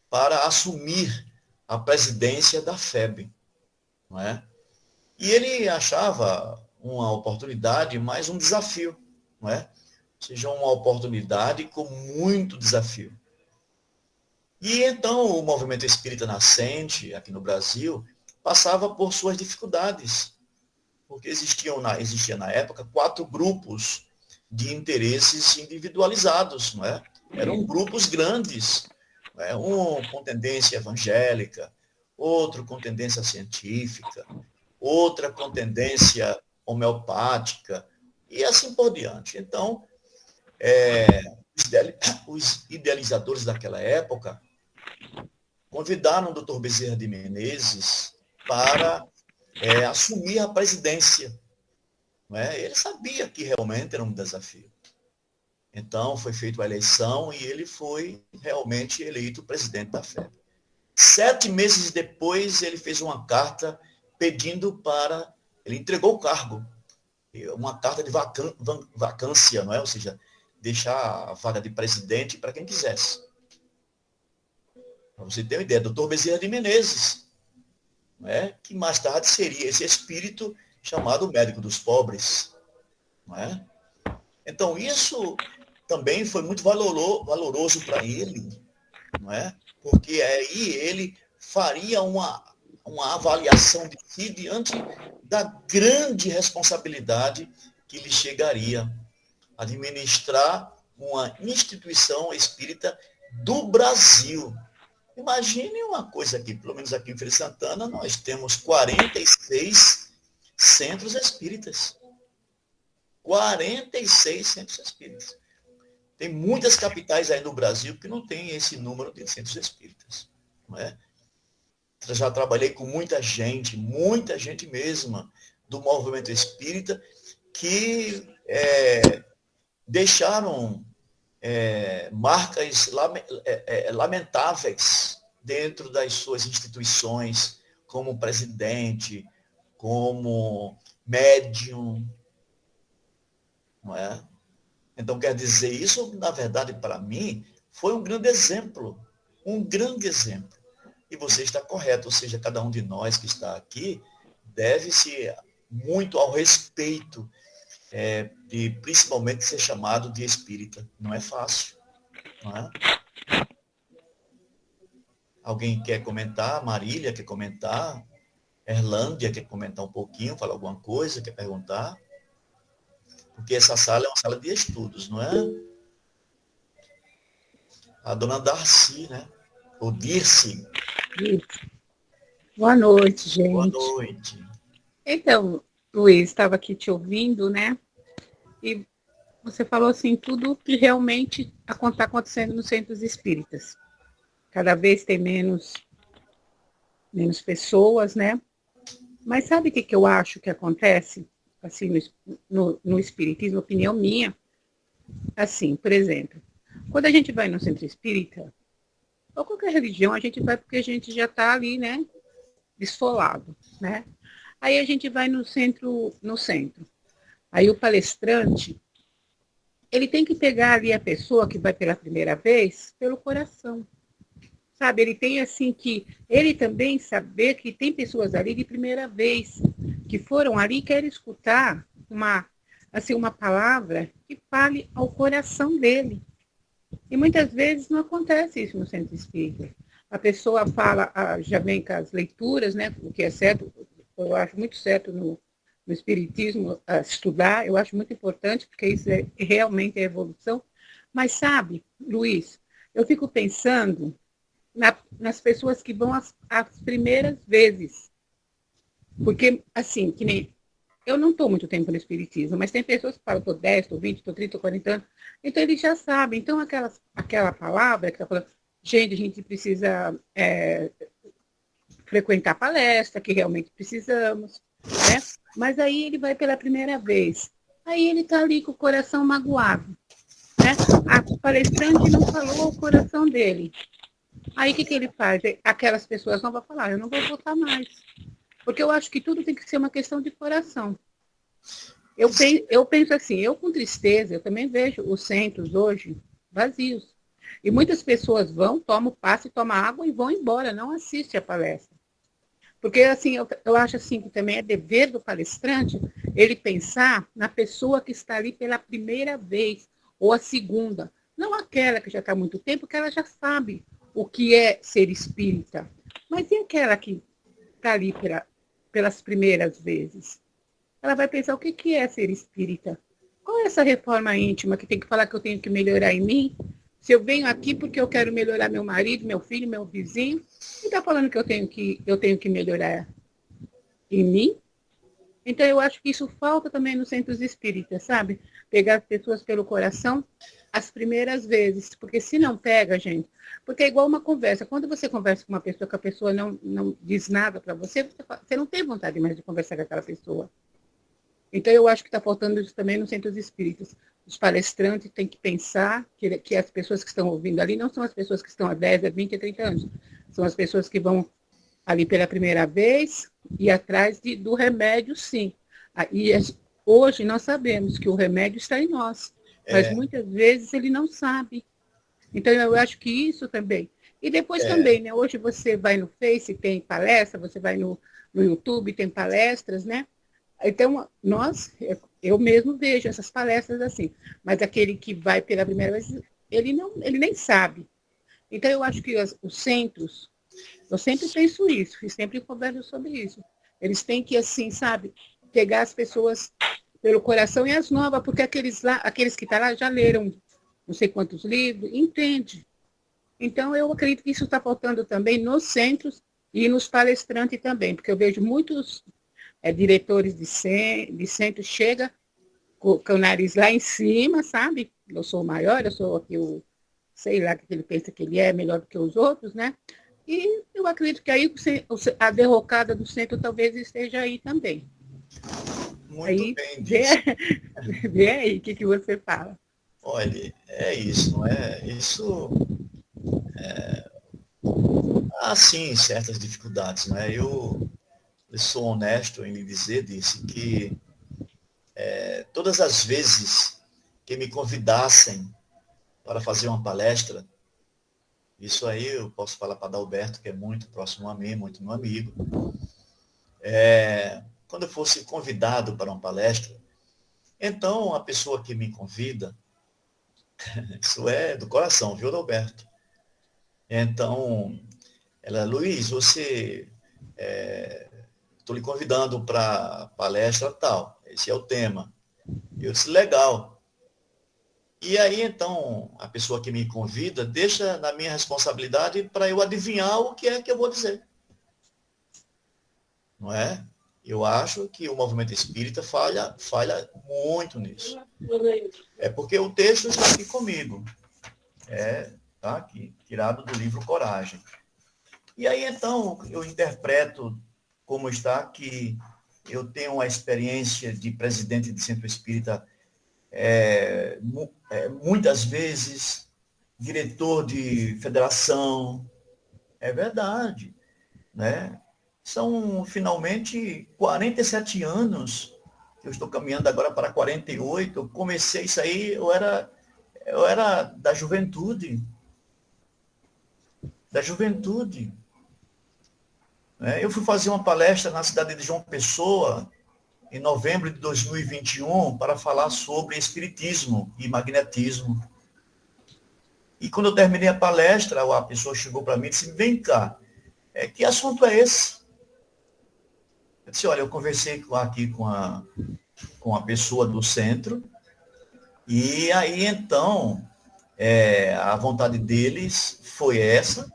para assumir a presidência da FEB, não é? E ele achava uma oportunidade, mais um desafio, não é? Ou seja, uma oportunidade com muito desafio. E então o movimento espírita nascente, aqui no Brasil, passava por suas dificuldades, porque existia na época 4 grupos de interesses individualizados, não é? Eram grupos grandes, não é? Um com tendência evangélica, outro com tendência científica, outra com tendência homeopática, e assim por diante. Então, os idealizadores daquela época convidaram o Dr. Bezerra de Menezes para assumir a presidência. Não é? Ele sabia que realmente era um desafio. Então, foi feita a eleição e ele foi realmente eleito presidente da FEB. 7 meses depois, ele fez uma carta pedindo para... Ele entregou o cargo, uma carta de vacância, não é? Ou seja, deixar a vaga de presidente para quem quisesse. Para você ter uma ideia, Dr. Bezerra de Menezes, não é? Que mais tarde seria esse espírito chamado médico dos pobres. Não é? Então, isso também foi muito valoroso para ele, não é? Porque aí ele faria uma avaliação de si diante da grande responsabilidade que lhe chegaria, administrar uma instituição espírita do Brasil. Imagine uma coisa aqui, pelo menos aqui em Feira de Santana, nós temos 46 centros espíritas. 46 centros espíritas. Tem muitas capitais aí no Brasil que não tem esse número de centros espíritas. Não é? Eu já trabalhei com muita gente mesmo, do movimento espírita, que deixaram marcas lamentáveis dentro das suas instituições, como presidente, como médium, não é? Então, quer dizer, isso, na verdade, para mim, foi um grande exemplo. Um grande exemplo. E você está correto, ou seja, cada um de nós que está aqui deve-se muito ao respeito de, principalmente, ser chamado de espírita. Não é fácil. Não é? Alguém quer comentar? Marília quer comentar? Erlândia quer comentar um pouquinho, falar alguma coisa, quer perguntar? Porque essa sala é uma sala de estudos, não é? A dona Darcy, né? Ou Dirce. Boa noite, gente. Boa noite. Então, Luiz, estava aqui te ouvindo, né? E você falou assim, tudo que realmente está acontecendo nos centros espíritas. Cada vez tem menos pessoas, né? Mas sabe o que eu acho que acontece? Assim, no espiritismo, opinião minha, assim, por exemplo, quando a gente vai no centro espírita, ou qualquer religião, a gente vai porque a gente já está ali, né, desfolado, né? Aí a gente vai no centro. Aí o palestrante, ele tem que pegar ali a pessoa que vai pela primeira vez pelo coração. Sabe, ele tem assim que, ele também saber que tem pessoas ali de primeira vez, que foram ali e querem escutar uma palavra que fale ao coração dele. E muitas vezes não acontece isso no centro espírita. A pessoa fala, já vem com as leituras, né, o que é certo, eu acho muito certo no espiritismo, estudar, eu acho muito importante, porque isso realmente é evolução. Mas sabe, Luiz, eu fico pensando nas pessoas que vão as primeiras vezes. Porque, assim, que nem eu não estou muito tempo no espiritismo, mas tem pessoas que falam, estou 10, estou 20, estou 30, estou 40 anos. Então, eles já sabem. Então, aquela palavra que está falando, gente, a gente precisa frequentar palestra, que realmente precisamos, né? Mas aí ele vai pela primeira vez. Aí ele está ali com o coração magoado, né? A palestrante não falou o coração dele. Aí o que ele faz? Aquelas pessoas não vão falar, eu não vou votar mais. Porque eu acho que tudo tem que ser uma questão de coração. Eu penso assim, eu com tristeza, eu também vejo os centros hoje vazios. E muitas pessoas vão, tomam passe, tomam água e vão embora, não assistem a palestra. Porque assim, eu acho assim que também é dever do palestrante ele pensar na pessoa que está ali pela primeira vez ou a segunda. Não aquela que já está há muito tempo, que ela já sabe o que é ser espírita. Mas e aquela que está ali pelas primeiras vezes? Ela vai pensar o que é ser espírita. Qual é essa reforma íntima que tem que falar que eu tenho que melhorar em mim? Se eu venho aqui porque eu quero melhorar meu marido, meu filho, meu vizinho, e está falando que eu tenho que melhorar em mim? Então, eu acho que isso falta também nos centros espíritas, sabe? Pegar as pessoas pelo coração as primeiras vezes. Porque se não pega, gente... Porque é igual uma conversa. Quando você conversa com uma pessoa que a pessoa não diz nada para você, você não tem vontade mais de conversar com aquela pessoa. Então, eu acho que está faltando isso também nos centros espíritas. Os palestrantes têm que pensar que as pessoas que estão ouvindo ali não são as pessoas que estão há 10, há 20, há 30 anos. São as pessoas que vão ali pela primeira vez e atrás do remédio, sim. E hoje nós sabemos que o remédio está em nós, mas muitas vezes ele não sabe. Então, eu acho que isso também. E depois também, né? Hoje você vai no Face, tem palestra, você vai no YouTube, tem palestras, né? Então, eu mesmo vejo essas palestras assim, mas aquele que vai pela primeira vez, ele nem sabe. Então, eu acho que os centros, eu sempre penso isso, e sempre converso sobre isso. Eles têm que, assim, sabe, pegar as pessoas pelo coração e as novas, porque aqueles que estão lá já leram não sei quantos livros, entende. Então, eu acredito que isso está faltando também nos centros e nos palestrantes também, porque eu vejo muitos diretores de centro chega com o nariz lá em cima, sabe? Eu sou o maior, eu sou aqui sei lá, que ele pensa que ele é melhor do que os outros, né? E eu acredito que aí a derrocada do centro talvez esteja aí também. Muito aí, bem disso. Vê aí o que você fala. Olha, é isso, não é? Há sim certas dificuldades, não é? Eu sou honesto em lhe dizer que todas as vezes que me convidassem para fazer uma palestra, isso aí eu posso falar para Adalberto, que é muito próximo a mim, muito meu amigo. Quando eu fosse convidado para uma palestra, então a pessoa que me convida, isso é do coração, viu, Adalberto? Então, ela, Luiz, você, estou lhe convidando para palestra tal, esse é o tema. Eu disse, legal. E aí, então, a pessoa que me convida deixa na minha responsabilidade para eu adivinhar o que é que eu vou dizer. Não é? Eu acho que o movimento espírita falha muito nisso. É porque o texto está aqui comigo. Está aqui, tirado do livro Coragem. E aí, então, eu interpreto como está que eu tenho uma experiência de presidente de centro espírita muitas vezes, diretor de federação. É verdade, né? São, finalmente, 47 anos que eu estou caminhando agora para 48, eu comecei isso aí, eu era da juventude. Da juventude. Eu fui fazer uma palestra na cidade de João Pessoa, em novembro de 2021, para falar sobre espiritismo e magnetismo. E quando eu terminei a palestra, a pessoa chegou para mim e disse, vem cá, que assunto é esse? Eu disse, olha, eu conversei aqui com a pessoa do centro, e aí então, a vontade deles foi essa,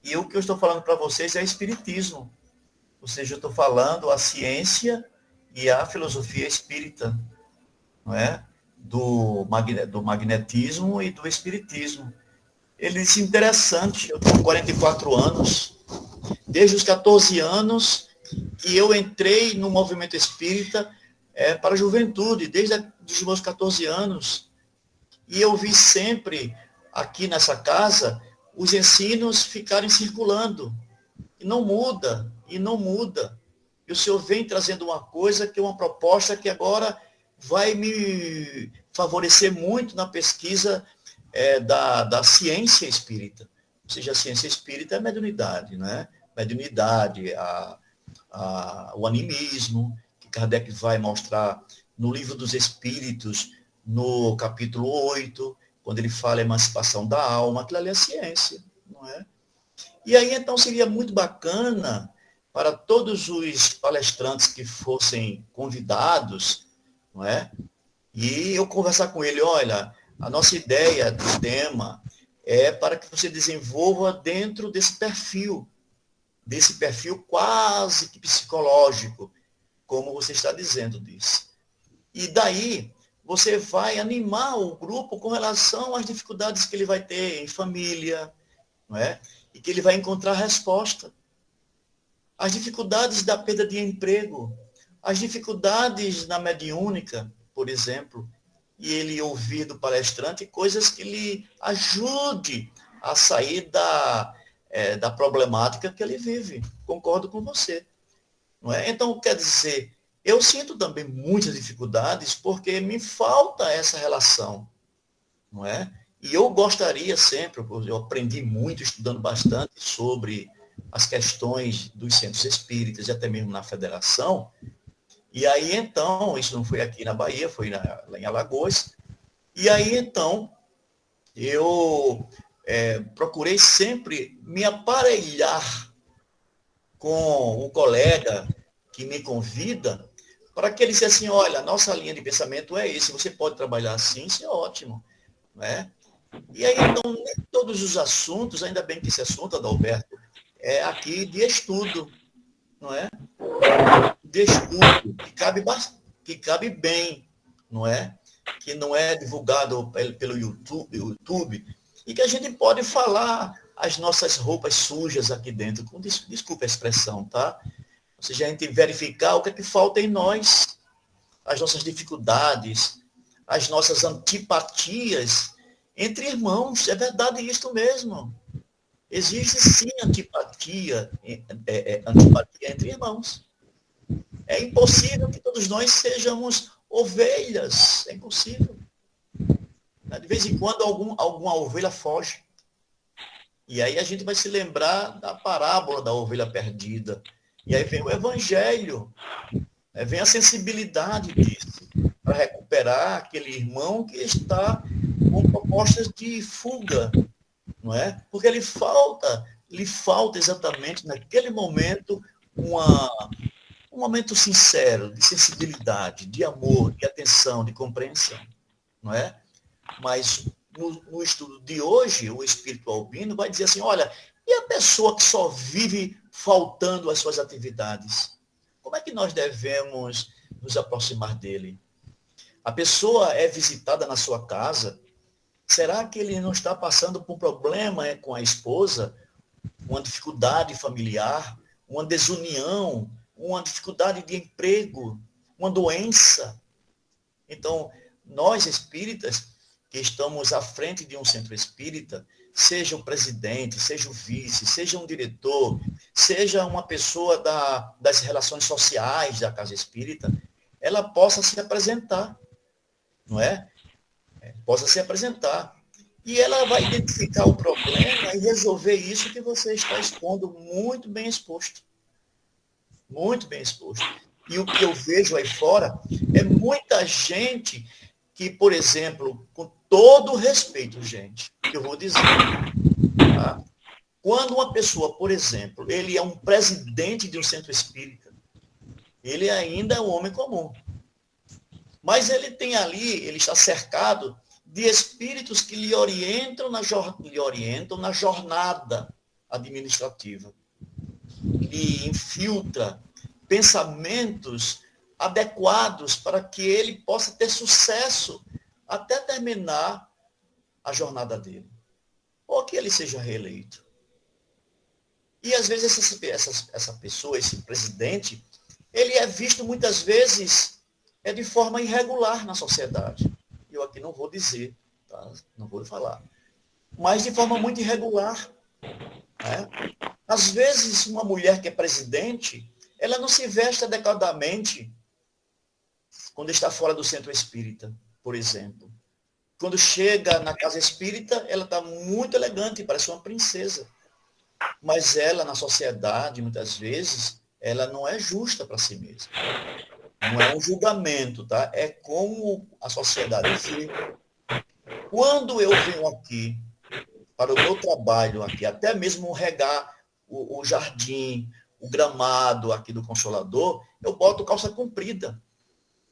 e o que eu estou falando para vocês é espiritismo. Ou seja, eu estou falando a ciência e a filosofia espírita, não é? Do magnetismo e do espiritismo. Ele disse, interessante, eu tenho 44 anos, desde os 14 anos que eu entrei no movimento espírita para a juventude, desde os meus 14 anos, e eu vi sempre, aqui nessa casa, os ensinos ficarem circulando, e não muda, e não muda. E o Senhor vem trazendo uma coisa, que é uma proposta que agora vai me favorecer muito na pesquisa da ciência espírita. Ou seja, a ciência espírita é a mediunidade, né? Mediunidade, o animismo, que Kardec vai mostrar no Livro dos Espíritos, no capítulo 8, quando ele fala emancipação da alma, aquilo ali é ciência, não é? E aí, então, seria muito bacana para todos os palestrantes que fossem convidados, não é? E eu conversar com ele, olha, a nossa ideia do tema é para que você desenvolva dentro desse perfil quase que psicológico, como você está dizendo disso. E daí, você vai animar o grupo com relação às dificuldades que ele vai ter em família, não é? E que ele vai encontrar resposta. As dificuldades da perda de emprego, as dificuldades na mediúnica, por exemplo, e ele ouvir do palestrante coisas que lhe ajude a sair da problemática que ele vive. Concordo com você. Não é? Então, quer dizer, eu sinto também muitas dificuldades porque me falta essa relação, não é? E eu gostaria sempre, eu aprendi muito estudando bastante sobre as questões dos centros espíritas e até mesmo na federação. E aí, então, isso não foi aqui na Bahia, foi lá em Alagoas. E aí, então, eu procurei sempre me aparelhar com o colega que me convida, para que ele dissesse assim, olha, nossa linha de pensamento é esse, você pode trabalhar assim, isso é ótimo. Né? E aí, então, nem todos os assuntos, ainda bem que esse assunto, Adalberto, é aqui de estudo, não é? De estudo, que cabe bem, não é? Que não é divulgado pelo YouTube, e que a gente pode falar as nossas roupas sujas aqui dentro, desculpa a expressão, tá? Ou seja, a gente verificar o que é que falta em nós, as nossas dificuldades, as nossas antipatias entre irmãos. É verdade isso mesmo. Existe sim antipatia entre irmãos. É impossível que todos nós sejamos ovelhas. É impossível. De vez em quando alguma ovelha foge. E aí a gente vai se lembrar da parábola da ovelha perdida. E aí vem o evangelho, vem a sensibilidade disso, para recuperar aquele irmão que está com propostas de fuga, não é? Porque lhe falta exatamente naquele momento um momento sincero, de sensibilidade, de amor, de atenção, de compreensão, não é? Mas no estudo de hoje, o espírito albino vai dizer assim, olha, e a pessoa que só vive faltando às suas atividades? Como é que nós devemos nos aproximar dele? A pessoa é visitada na sua casa, será que ele não está passando por um problema com a esposa? Uma dificuldade familiar? Uma desunião? Uma dificuldade de emprego? Uma doença? Então, nós espíritas, que estamos à frente de um centro espírita, seja o presidente, seja o vice, seja um diretor, seja uma pessoa das relações sociais da casa espírita, ela possa se apresentar, não é? Possa se apresentar. E ela vai identificar o problema e resolver isso que você está expondo, muito bem exposto. Muito bem exposto. E o que eu vejo aí fora é muita gente que, por exemplo, com todo o respeito, gente, que eu vou dizer, tá? Quando uma pessoa, por exemplo, ele é um presidente de um centro espírita, ele ainda é um homem comum. Mas ele tem ali, ele está cercado de espíritos que lhe orientam na jornada administrativa. Lhe infiltra pensamentos adequados para que ele possa ter sucesso até terminar a jornada dele. Ou que ele seja reeleito. E às vezes essa pessoa, esse presidente, ele é visto muitas vezes de forma irregular na sociedade. Eu aqui não vou dizer, tá? Não vou falar. Mas de forma muito irregular. Né? Às vezes, uma mulher que é presidente, ela não se veste adequadamente quando está fora do centro espírita, por exemplo. Quando chega na casa espírita, ela está muito elegante, parece uma princesa. Mas ela, na sociedade, muitas vezes, ela não é justa para si mesma. Não é um julgamento, tá? É como a sociedade vê. Quando eu venho aqui para o meu trabalho aqui, até mesmo regar o jardim, o gramado aqui do Consolador, eu boto calça comprida.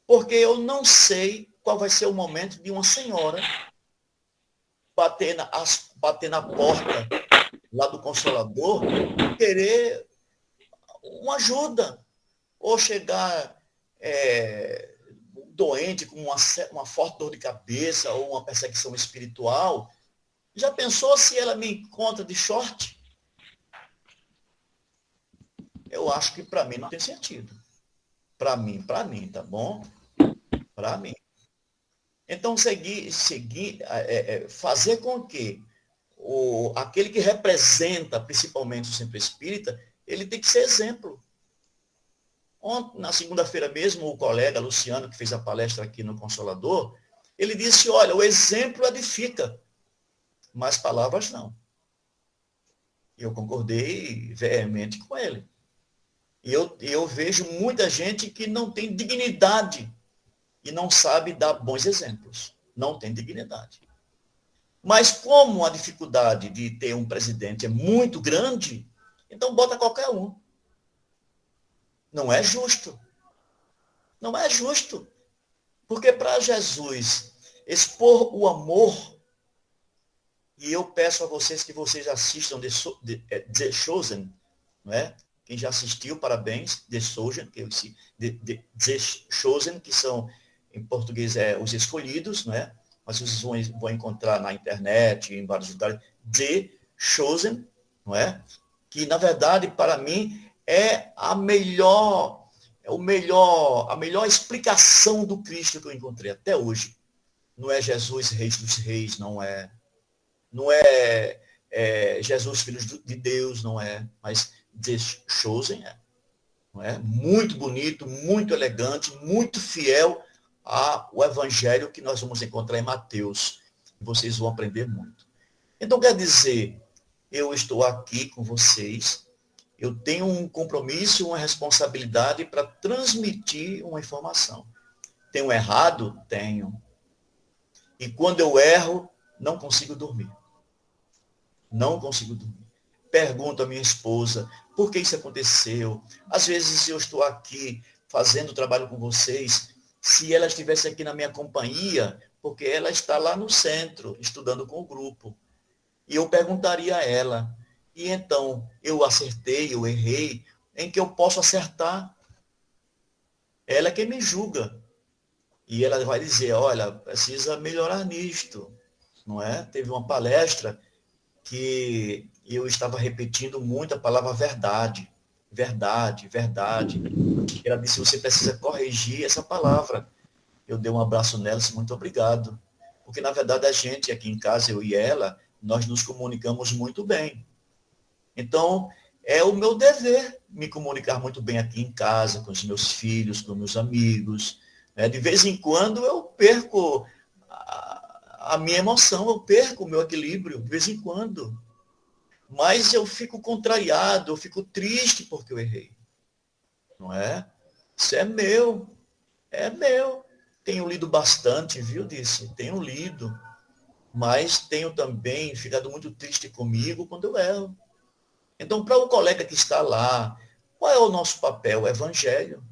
Porque eu não sei qual vai ser o momento de uma senhora bater na porta lá do Consolador e querer uma ajuda. Ou chegar doente com uma forte dor de cabeça ou uma perseguição espiritual. Já pensou se ela me encontra de short? Eu acho que para mim não tem sentido. Para mim, tá bom? Para mim. Então, fazer com que aquele que representa principalmente o centro espírita, ele tem que ser exemplo. Ontem, na segunda-feira mesmo, o colega Luciano, que fez a palestra aqui no Consolador, ele disse, olha, o exemplo edifica, mas palavras não. E eu concordei veemente com ele. E eu vejo muita gente que não tem dignidade e não sabe dar bons exemplos. Não tem dignidade. Mas como a dificuldade de ter um presidente é muito grande, então bota qualquer um. Não é justo. Não é justo. Porque para Jesus expor o amor, e eu peço a vocês que vocês assistam The Chosen, não é? Quem já assistiu, parabéns, The Chosen, The Chosen, que são, em português, os escolhidos, não é? Mas vocês vão encontrar na internet, em vários lugares, The Chosen, não é? Que, na verdade, para mim, é a melhor explicação do Cristo que eu encontrei até hoje. Não é Jesus, Reis dos Reis, não é. Não é, Jesus, Filho de Deus, não é. Mas The Chosen é. Não é? Muito bonito, muito elegante, muito fiel ao evangelho que nós vamos encontrar em Mateus. Vocês vão aprender muito. Então, quer dizer, eu estou aqui com vocês. Eu tenho um compromisso, uma responsabilidade para transmitir uma informação. Tenho errado? Tenho. E quando eu erro, não consigo dormir. Não consigo dormir. Pergunto à minha esposa, por que isso aconteceu? Às vezes eu estou aqui fazendo trabalho com vocês, se ela estivesse aqui na minha companhia, porque ela está lá no centro, estudando com o grupo. E eu perguntaria a ela, e então, eu acertei, eu errei, em que eu posso acertar? Ela é quem me julga. E ela vai dizer, olha, precisa melhorar nisto, não é? Teve uma palestra que eu estava repetindo muito a palavra verdade. Verdade, verdade. Ela disse, você precisa corrigir essa palavra. Eu dei um abraço nela e disse, muito obrigado. Porque, na verdade, a gente aqui em casa, eu e ela, nós nos comunicamos muito bem. Então, é o meu dever me comunicar muito bem aqui em casa, com os meus filhos, com meus amigos. De vez em quando eu perco a minha emoção, eu perco o meu equilíbrio, de vez em quando. Mas eu fico contrariado, eu fico triste porque eu errei. Não é? Isso é meu. É meu. Tenho lido bastante, viu, disse? Tenho lido. Mas tenho também ficado muito triste comigo quando eu erro. Então, para o colega que está lá, qual é o nosso papel? O evangelho.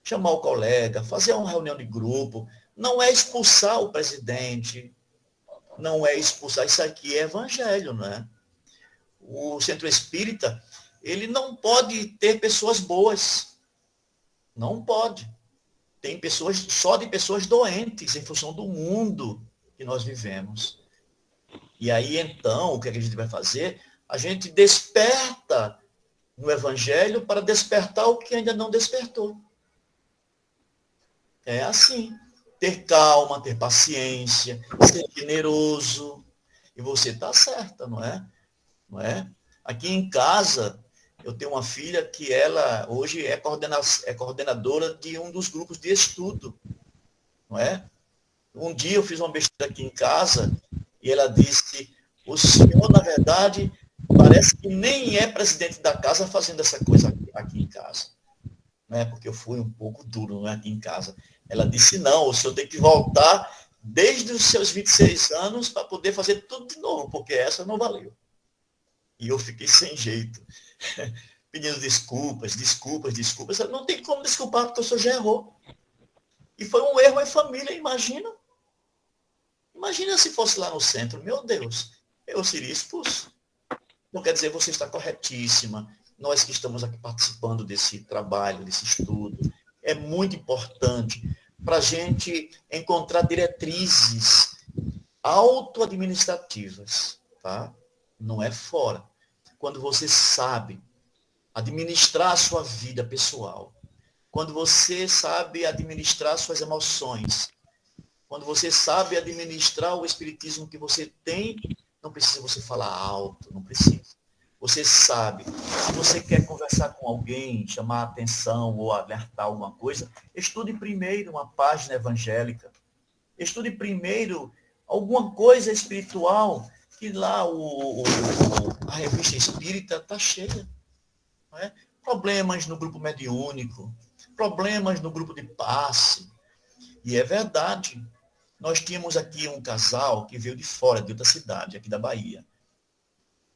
Chamar o colega, fazer uma reunião de grupo. Não é expulsar o presidente, não é expulsar. Isso aqui é evangelho, não é? O centro espírita, ele não pode ter pessoas boas. Não pode. Tem pessoas, só de pessoas doentes, em função do mundo que nós vivemos. E aí, então, o que a gente vai fazer? A gente desperta no evangelho para despertar o que ainda não despertou. É assim. Ter calma, ter paciência, ser generoso. E você está certa, não é? Não é? Aqui em casa, eu tenho uma filha que ela hoje é coordenadora de um dos grupos de estudo. Não é? Um dia eu fiz uma besteira aqui em casa e ela disse, o senhor, na verdade, parece que nem é presidente da casa fazendo essa coisa aqui em casa. Não é? Porque eu fui um pouco duro, não é, aqui em casa. Ela disse, não, o senhor tem que voltar desde os seus 26 anos para poder fazer tudo de novo, porque essa não valeu. E eu fiquei sem jeito, pedindo desculpas. Não tem como desculpar, porque o senhor já errou. E foi um erro em família, imagina. Imagina se fosse lá no centro, meu Deus, eu seria expulso. Não quer dizer, você está corretíssima. Nós que estamos aqui participando desse trabalho, desse estudo, é muito importante para a gente encontrar diretrizes auto-administrativas, tá? Não é fora. Quando você sabe administrar a sua vida pessoal, quando você sabe administrar suas emoções, quando você sabe administrar o espiritismo que você tem, não precisa você falar alto, não precisa. Você sabe, se você quer conversar com alguém, chamar a atenção ou alertar alguma coisa, estude primeiro uma página evangélica. Estude primeiro alguma coisa espiritual, que lá a revista espírita está cheia. Não é? Problemas no grupo mediúnico, problemas no grupo de passe. E é verdade. Nós tínhamos aqui um casal que veio de fora, de outra cidade, aqui da Bahia.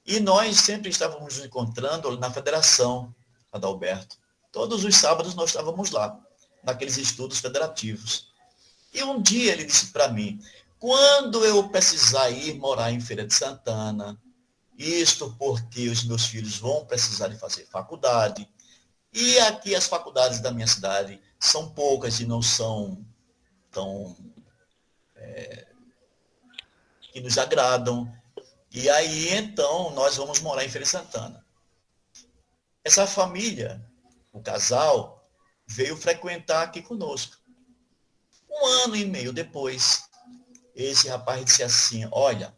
E nós sempre estávamos nos encontrando na Federação, Adalberto. Todos os sábados nós estávamos lá, naqueles estudos federativos. E um dia ele disse para mim, quando eu precisar ir morar em Feira de Santana, isto porque os meus filhos vão precisar de fazer faculdade, e aqui as faculdades da minha cidade são poucas e não são tão que nos agradam. E aí, então, nós vamos morar em Feira de Santana. Essa família, o casal, veio frequentar aqui conosco. 1 ano e meio depois, esse rapaz disse assim, olha,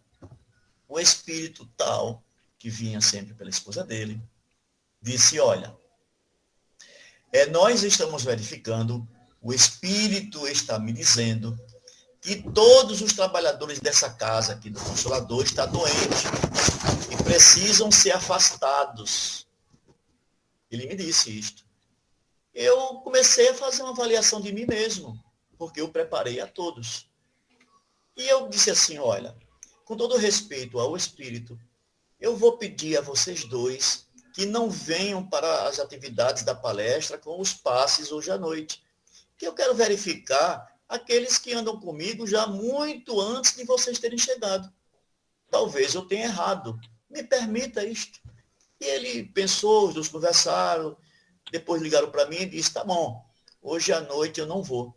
o espírito tal, que vinha sempre pela esposa dele, disse, olha, nós estamos verificando, o espírito está me dizendo que todos os trabalhadores dessa casa aqui do Consolador estão doentes e precisam ser afastados. Ele me disse isto. Eu comecei a fazer uma avaliação de mim mesmo, porque eu preparei a todos. E eu disse assim, olha, com todo respeito ao espírito, eu vou pedir a vocês dois que não venham para as atividades da palestra com os passes hoje à noite, que eu quero verificar aqueles que andam comigo já muito antes de vocês terem chegado. Talvez eu tenha errado. Me permita isto. E ele pensou, os dois conversaram, depois ligaram para mim e disse, tá bom, hoje à noite eu não vou.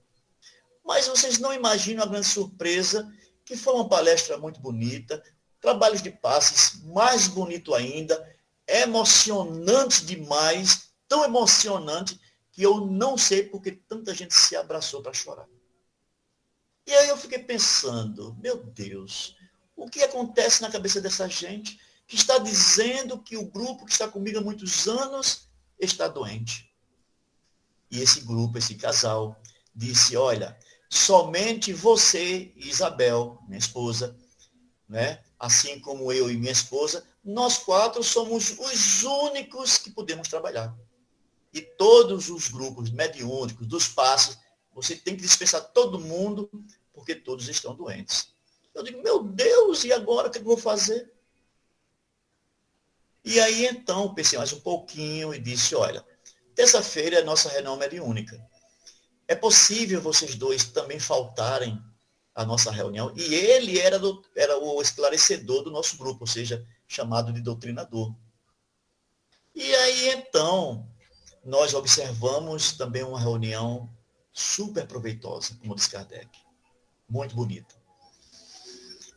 Mas vocês não imaginam a grande surpresa, que foi uma palestra muito bonita, trabalhos de passes, mais bonito ainda, emocionante demais, tão emocionante, que eu não sei porque tanta gente se abraçou para chorar. E aí eu fiquei pensando, meu Deus, o que acontece na cabeça dessa gente que está dizendo que o grupo que está comigo há muitos anos está doente? E esse grupo, esse casal, disse, olha, somente você e Isabel, minha esposa, né? Assim como eu e minha esposa, nós 4 somos os únicos que podemos trabalhar. E todos os grupos mediúnicos, dos passos, você tem que dispensar todo mundo, porque todos estão doentes. Eu digo, meu Deus, e agora o que eu vou fazer? E aí, então, pensei mais um pouquinho e disse, olha, terça-feira é a nossa reunião mediúnica. É possível vocês dois também faltarem à nossa reunião? E ele era o esclarecedor do nosso grupo, ou seja, chamado de doutrinador. E aí, então, nós observamos também uma reunião super proveitosa, como diz Kardec. Muito bonita.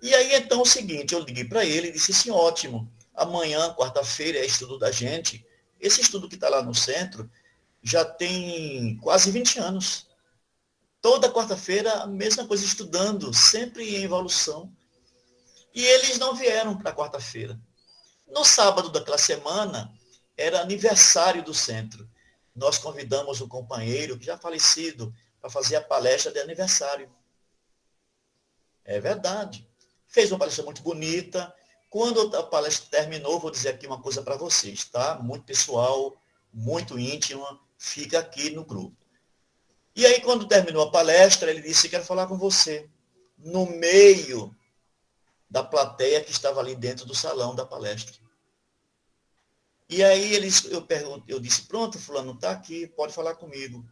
E aí, então, é o seguinte, eu liguei para ele e disse assim, ótimo, amanhã, quarta-feira, é estudo da gente. Esse estudo que está lá no centro já tem quase 20 anos. Toda quarta-feira, a mesma coisa, estudando, sempre em evolução. E eles não vieram para quarta-feira. No sábado daquela semana, era aniversário do centro. Nós convidamos um companheiro, que já falecido, para fazer a palestra de aniversário. É verdade. Fez uma palestra muito bonita. Quando a palestra terminou, vou dizer aqui uma coisa para vocês, tá? Muito pessoal, muito íntima, fica aqui no grupo. E aí, quando terminou a palestra, ele disse, quero falar com você. No meio da plateia que estava ali dentro do salão da palestra. E aí eu disse, pronto, fulano está aqui, pode falar comigo.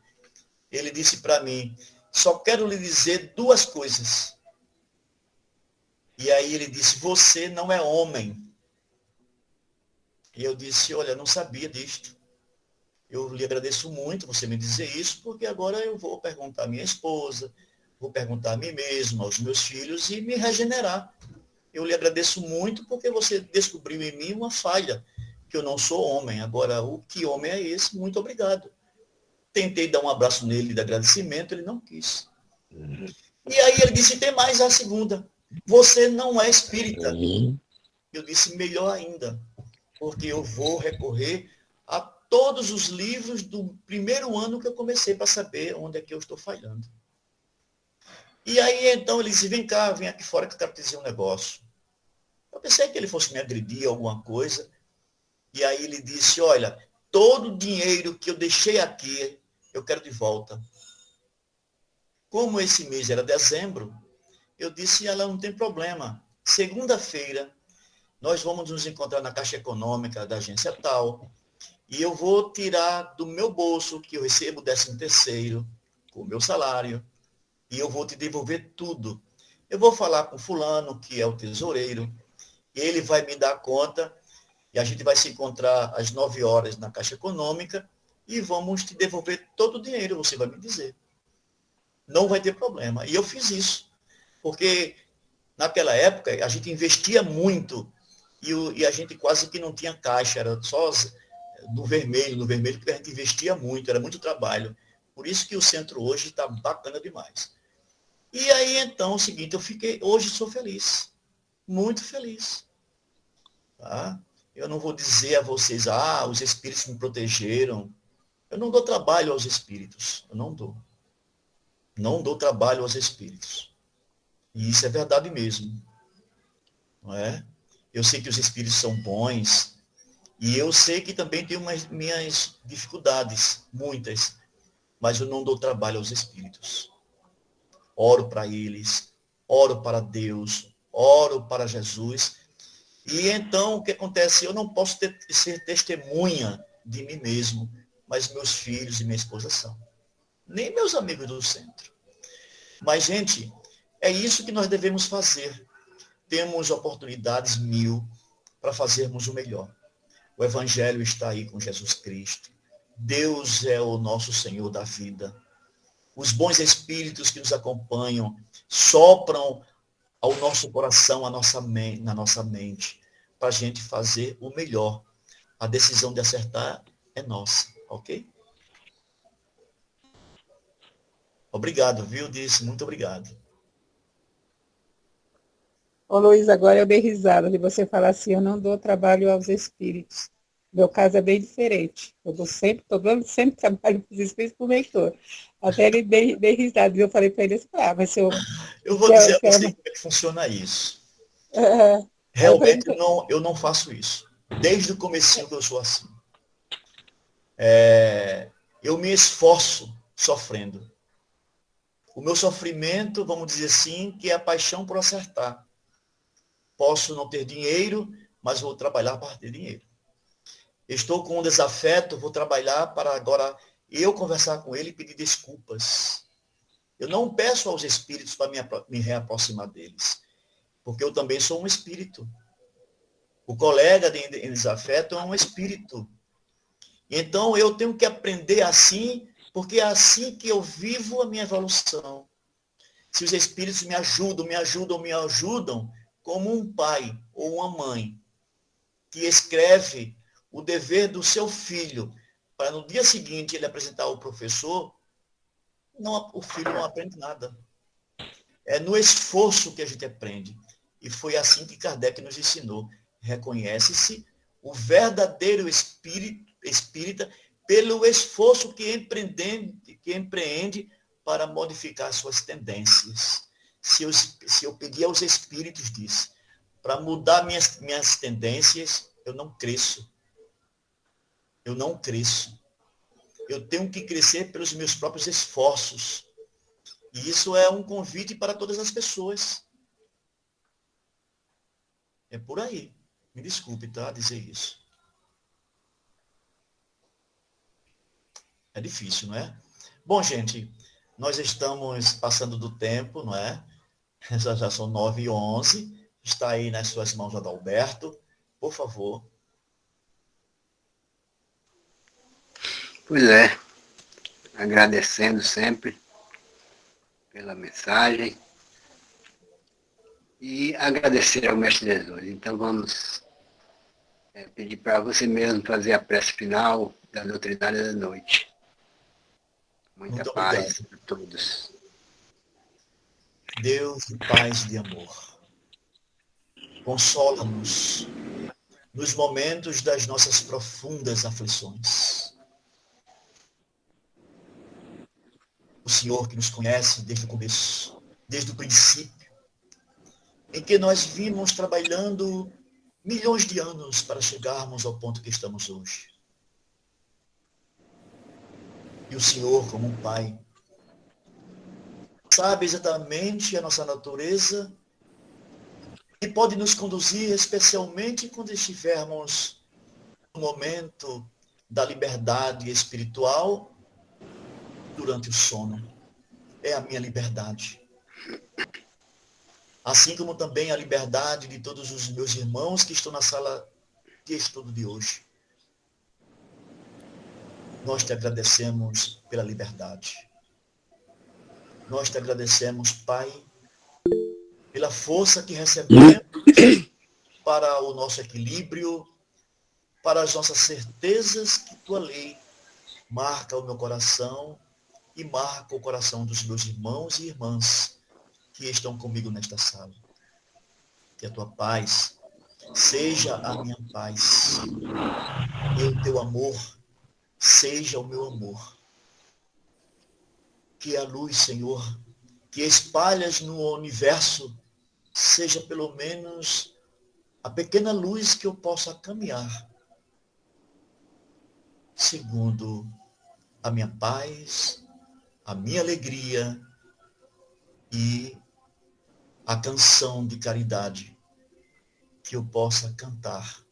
Ele disse para mim, só quero lhe dizer 2 coisas. E aí ele disse, você não é homem. E eu disse, olha, não sabia disto. Eu lhe agradeço muito você me dizer isso, porque agora eu vou perguntar à minha esposa, vou perguntar a mim mesmo, aos meus filhos e me regenerar. Eu lhe agradeço muito porque você descobriu em mim uma falha, que eu não sou homem. Agora, o que homem é esse? Muito obrigado. Tentei dar um abraço nele de agradecimento, ele não quis. E aí ele disse, tem mais a segunda. Você não é espírita. Eu disse, melhor ainda, porque eu vou recorrer a todos os livros do primeiro ano que eu comecei para saber onde é que eu estou falhando. E aí, então, ele disse, vem cá, vem aqui fora que eu quero te dizer um negócio. Eu pensei que ele fosse me agredir, alguma coisa. E aí ele disse, olha, todo o dinheiro que eu deixei aqui, eu quero de volta. Como esse mês era dezembro, eu disse, ela não tem problema. Segunda-feira, nós vamos nos encontrar na Caixa Econômica da agência tal, e eu vou tirar do meu bolso, que eu recebo 13º, com o meu salário, e eu vou te devolver tudo. Eu vou falar com fulano, que é o tesoureiro, e ele vai me dar conta, e a gente vai se encontrar às 9 horas na Caixa Econômica, e vamos te devolver todo o dinheiro, você vai me dizer. Não vai ter problema. E eu fiz isso, porque naquela época a gente investia muito, e a gente quase que não tinha caixa, era só no vermelho, porque a gente investia muito, era muito trabalho. Por isso que o centro hoje está bacana demais. E aí, então, é o seguinte, hoje sou feliz, muito feliz. Tá? Eu não vou dizer a vocês, os espíritos me protegeram. Eu não dou trabalho aos espíritos, eu não dou. Não dou trabalho aos espíritos. E isso é verdade mesmo. Não é? Eu sei que os espíritos são bons, e eu sei que também tenho minhas dificuldades, muitas, mas eu não dou trabalho aos espíritos. Oro para eles, oro para Deus, oro para Jesus. E então, o que acontece? Eu não posso ser testemunha de mim mesmo, mas meus filhos e minha esposa são. Nem meus amigos do centro. Mas, gente, é isso que nós devemos fazer. Temos oportunidades 1000 para fazermos o melhor. O Evangelho está aí com Jesus Cristo. Deus é o nosso Senhor da vida. Os bons espíritos que nos acompanham sopram ao nosso coração, na nossa mente, para a gente fazer o melhor. A decisão de acertar é nossa, ok? Obrigado, viu? Disse, muito obrigado. Ô Luiz, agora eu dei risada de você falar assim, eu não dou trabalho aos espíritos. Meu caso é bem diferente. Eu dando sempre trabalho para os espíritos por mentor. Até ele dei risada. Eu falei para ele assim, mas se eu... Eu vou dizer a você como é que funciona isso. Realmente eu não faço isso. Desde o comecinho que eu sou assim. Eu me esforço sofrendo. O meu sofrimento, vamos dizer assim, que é a paixão por acertar. Posso não ter dinheiro, mas vou trabalhar para ter dinheiro. Estou com um desafeto, vou trabalhar para agora eu conversar com ele e pedir desculpas. Eu não peço aos espíritos para me reaproximar deles, porque eu também sou um espírito. O colega em desafeto é um espírito. Então eu tenho que aprender assim, porque é assim que eu vivo a minha evolução. Se os espíritos me ajudam, como um pai ou uma mãe que escreve o dever do seu filho para no dia seguinte ele apresentar ao professor, o filho não aprende nada. É no esforço que a gente aprende. E foi assim que Kardec nos ensinou. Reconhece-se o verdadeiro espírita pelo esforço que empreende para modificar suas tendências. Se eu pedir aos espíritos disso, para mudar minhas tendências, eu não cresço. Eu não cresço. Eu tenho que crescer pelos meus próprios esforços. E isso é um convite para todas as pessoas. É por aí. Me desculpe, tá? Dizer isso. É difícil, não é? Bom, gente, nós estamos passando do tempo, não é? Já são 9h11. Está aí nas suas mãos, Adalberto. Por favor. Pois é. Agradecendo sempre pela mensagem e agradecer ao Mestre Jesus. Então vamos pedir para você mesmo fazer a prece final da doutrinária da noite. Muita Muito paz obrigado. a todos. Deus de paz e de amor, consola-nos nos momentos das nossas profundas aflições. O Senhor que nos conhece desde o começo, desde o princípio, em que nós vimos trabalhando milhões de anos para chegarmos ao ponto que estamos hoje. E o Senhor, como um Pai, sabe exatamente a nossa natureza e pode nos conduzir, especialmente quando estivermos no momento da liberdade espiritual durante o sono. É a minha liberdade. Assim como também a liberdade de todos os meus irmãos que estão na sala de estudo de hoje. Nós te agradecemos pela liberdade. Nós te agradecemos, Pai, pela força que recebemos para o nosso equilíbrio, para as nossas certezas que tua lei marca o meu coração e marca o coração dos meus irmãos e irmãs que estão comigo nesta sala. Que a tua paz seja a minha paz e o teu amor seja o meu amor. Que a luz, Senhor, que espalhas no universo seja pelo menos a pequena luz que eu possa caminhar segundo a minha paz, a minha alegria e a canção de caridade que eu possa cantar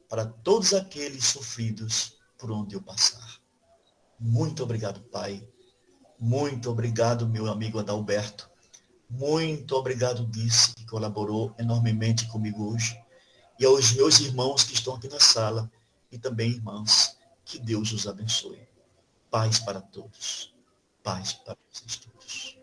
para todos aqueles sofridos por onde eu passar. Muito obrigado, Pai. Muito obrigado, meu amigo Adalberto. Muito obrigado, Disse, que colaborou enormemente comigo hoje. E aos meus irmãos que estão aqui na sala e também irmãs. Que Deus os abençoe. Paz para todos. Paz para vocês todos.